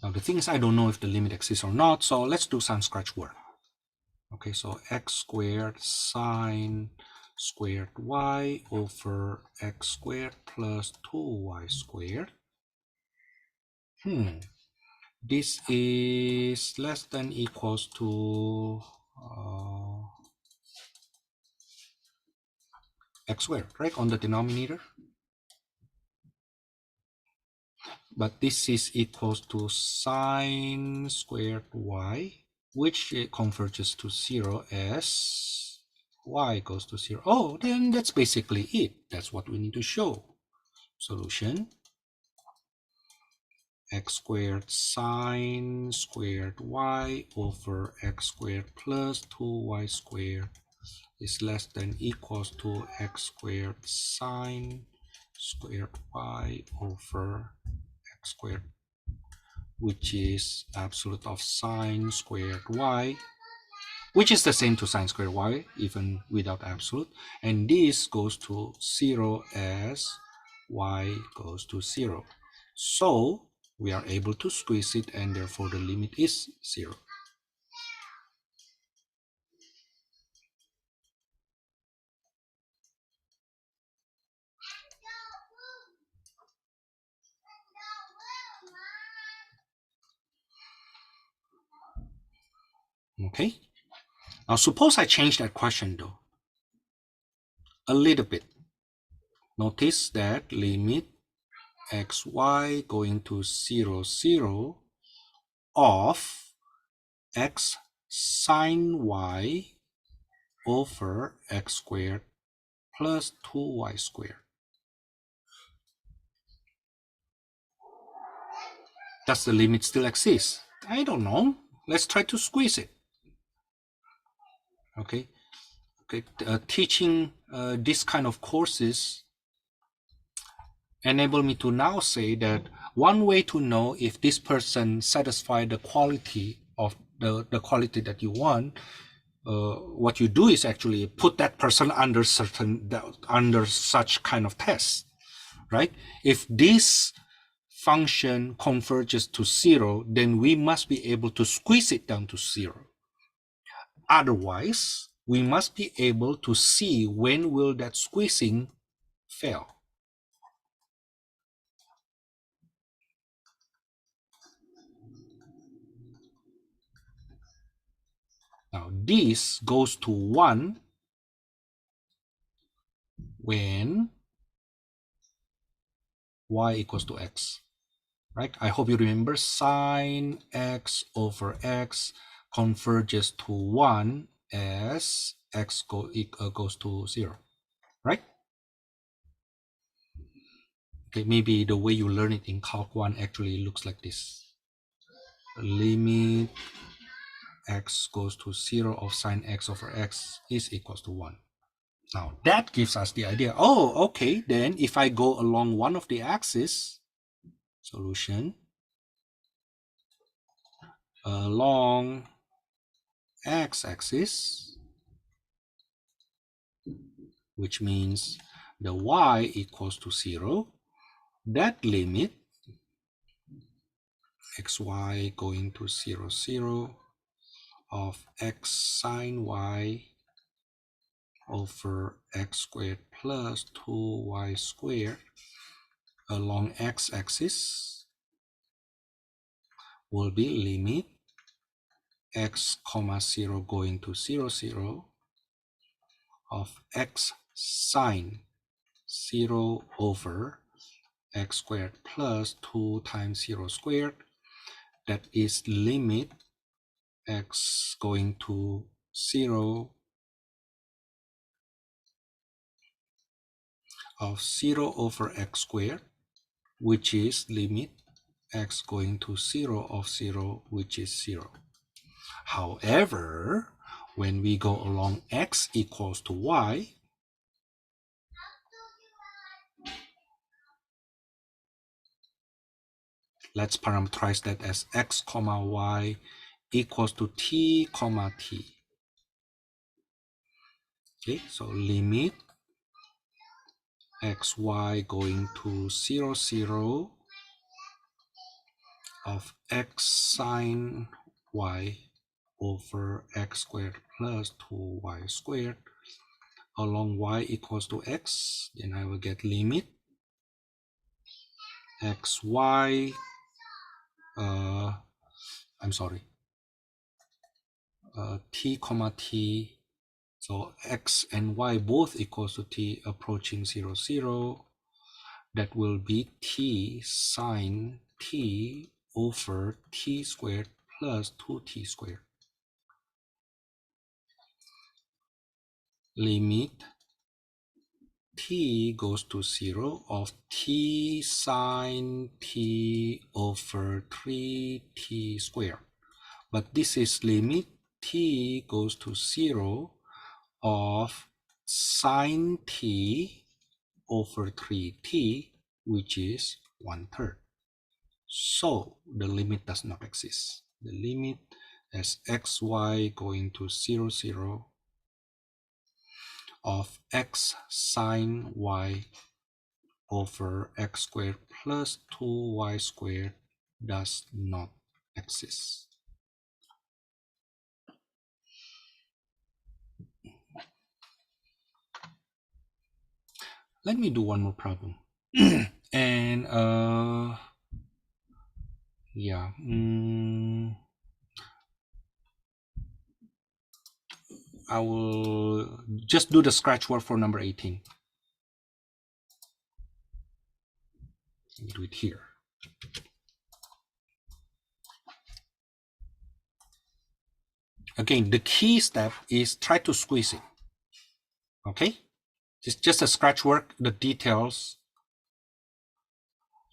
Now, the thing is, I don't know if the limit exists or not, so let's do some scratch work. Okay, so x squared sine squared y over x squared plus 2y squared. This is less than equals to x squared, right, on the denominator. But this is equals to sine squared y, which converges to 0 as y goes to 0. Oh, then that's basically it. That's what we need to show. Solution: x squared sine squared y over x squared plus 2y squared is less than equals to x squared sine squared y over x squared, which is absolute of sine squared y, which is the same to sine squared y even without absolute, and this goes to 0 as y goes to 0. So we are able to squeeze it, and therefore the limit is 0. Okay, now suppose I change that question though a little bit. Notice that limit xy going to 0, 0 of x sine y over x squared plus 2y squared. Does the limit still exist? I don't know. Let's try to squeeze it. Okay. Teaching this kind of courses enable me to now say that one way to know if this person satisfies the quality of the quality that you want, what you do is actually put that person under such kind of test, right? If this function converges to 0, then we must be able to squeeze it down to 0. Otherwise, we must be able to see when will that squeezing fail. Now, this goes to 1 when y equals to x, right? I hope you remember sine x over x converges to 1 as x goes to 0, right? Okay, maybe the way you learn it in Calc 1 actually looks like this. Limit x goes to 0 of sine x over x is equals to 1. Now that gives us the idea, oh, okay, then if I go along one of the axes, solution, along x-axis, which means the y equals to 0, that limit xy going to 0, 0 of x sine y over x squared plus 2y squared along x-axis will be limit x comma 0 going to 0, 0 of x sine 0 over x squared plus 2 times 0 squared. That is limit x going to 0 of 0 over x squared, which is limit x going to 0 of 0, which is 0. However, when we go along x equals to y, let's parameterize that as x comma y equals to t comma t. Okay, so limit xy going to 0, 0 of x sine y over x squared plus 2y squared along y equals to x, then I will get limit xy, t comma t, so x and y both equals to t approaching 0, 0, that will be t sine t over t squared plus 2t squared. Limit t goes to 0 of t sine t over 3t squared. But this is limit t goes to 0 of sine t over 3t, which is 1/3. So the limit does not exist. The limit is xy going to 0, 0 of x sine y over x squared plus 2y squared does not exist. Let me do one more problem. And yeah, I will just do the scratch word for number 18. Let me do it here. Again, the key step is try to squeeze it. Okay, it's just a scratch work. The details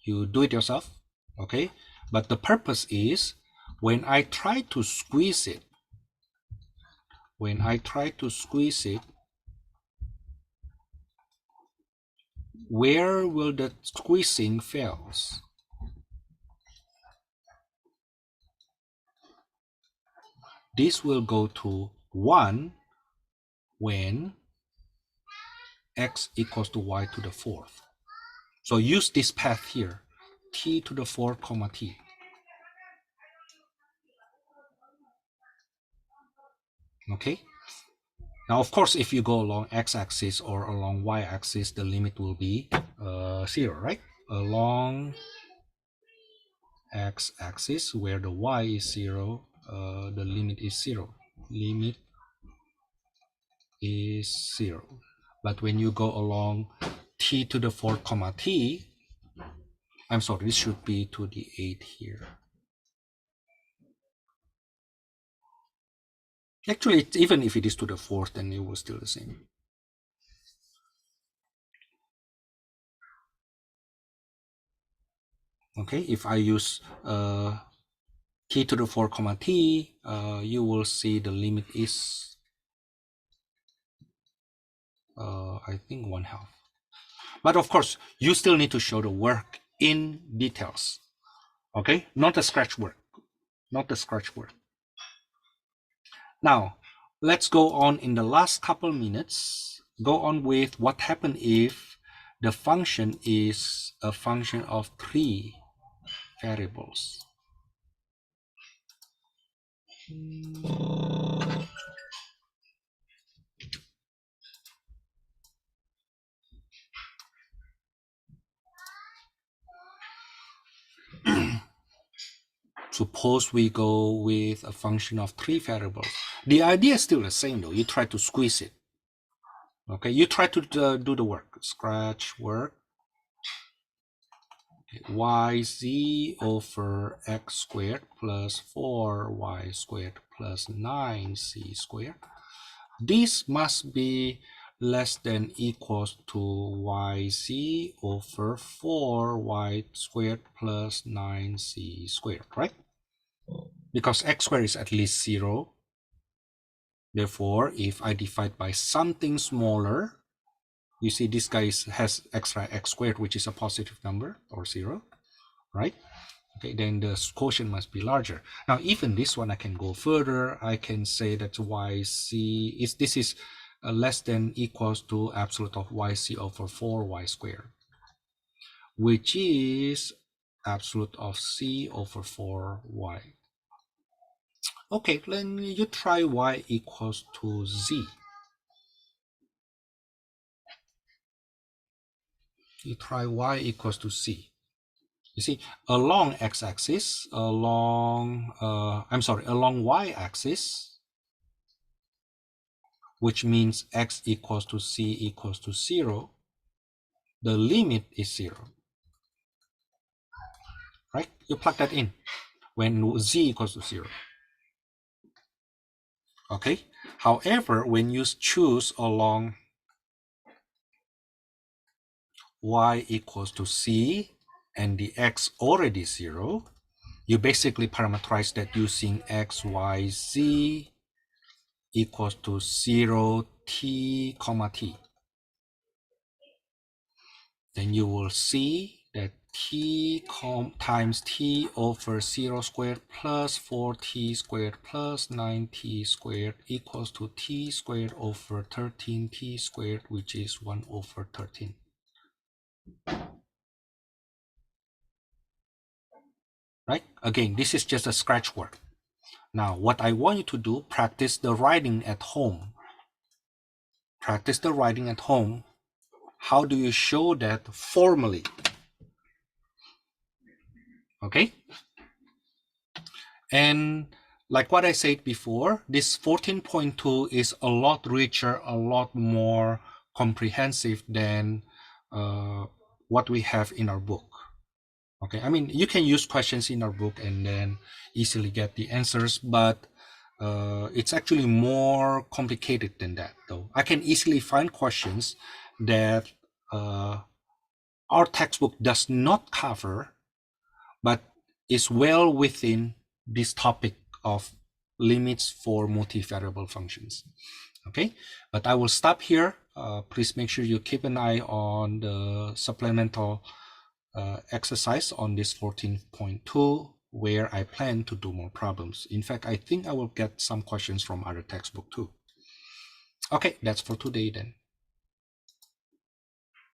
you do it yourself. Okay, but the purpose is when I try to squeeze it, where will the squeezing fails? This will go to 1 when x equals to y to the 4th. So use this path here, t to the 4th comma t. Okay. Now, of course, if you go along x-axis or along y-axis, the limit will be 0, right? Along x-axis, where the y is 0, the limit is 0. Limit is 0. But when you go along t to the 4th comma t, I'm sorry, this should be to the 8 here. Actually, even if it is to the 4th, then it was still the same. Okay, if I use t to the 4 comma t, you will see the limit is I think 1/2. But of course, you still need to show the work in details. Okay, not the scratch work, Now, let's go on in the last couple minutes. Go on with what happened if the function is a function of 3 variables. Suppose we go with a function of 3 variables. The idea is still the same though. You try to squeeze it. Okay, you try to do the work. Scratch work. Okay. YZ over x squared plus 4y squared plus 9c squared. This must be less than equals to yz over 4y squared plus 9c squared, right? Because x squared is at least 0. Therefore, if I divide by something smaller, you see this guy has extra x squared, which is a positive number or 0, right? Okay, then the quotient must be larger. Now, even this one, I can go further. I can say that yc is this is less than equals to absolute of yc over 4y squared, which is absolute of c over 4y. Okay, then you try y equals to z. You try y equals to c. You see, along x-axis, along y-axis, which means x equals to c equals to 0, the limit is 0. Right? You plug that in when z equals to 0. Okay. However, when you choose along y equals to c and the x already 0, you basically parameterize that using x, y, z equals to 0, t, comma t. Then you will see that t times t over 0 squared plus 4t squared plus 9t squared equals to t squared over 13t squared, which is 1 over 13. Right? Again, this is just a scratch work. Now, what I want you to do, practice the writing at home. Practice the writing at home. How do you show that formally? Okay? And like what I said before, this 14.2 is a lot richer, a lot more comprehensive than what we have in our book. Okay, I mean, you can use questions in our book and then easily get the answers, but it's actually more complicated than that, though. I can easily find questions that our textbook does not cover, but is well within this topic of limits for multivariable functions. Okay, but I will stop here. Please make sure you keep an eye on the supplemental exercise on this 14.2, where I plan to do more problems. In fact, I think I will get some questions from other textbook too. Okay, that's for today then.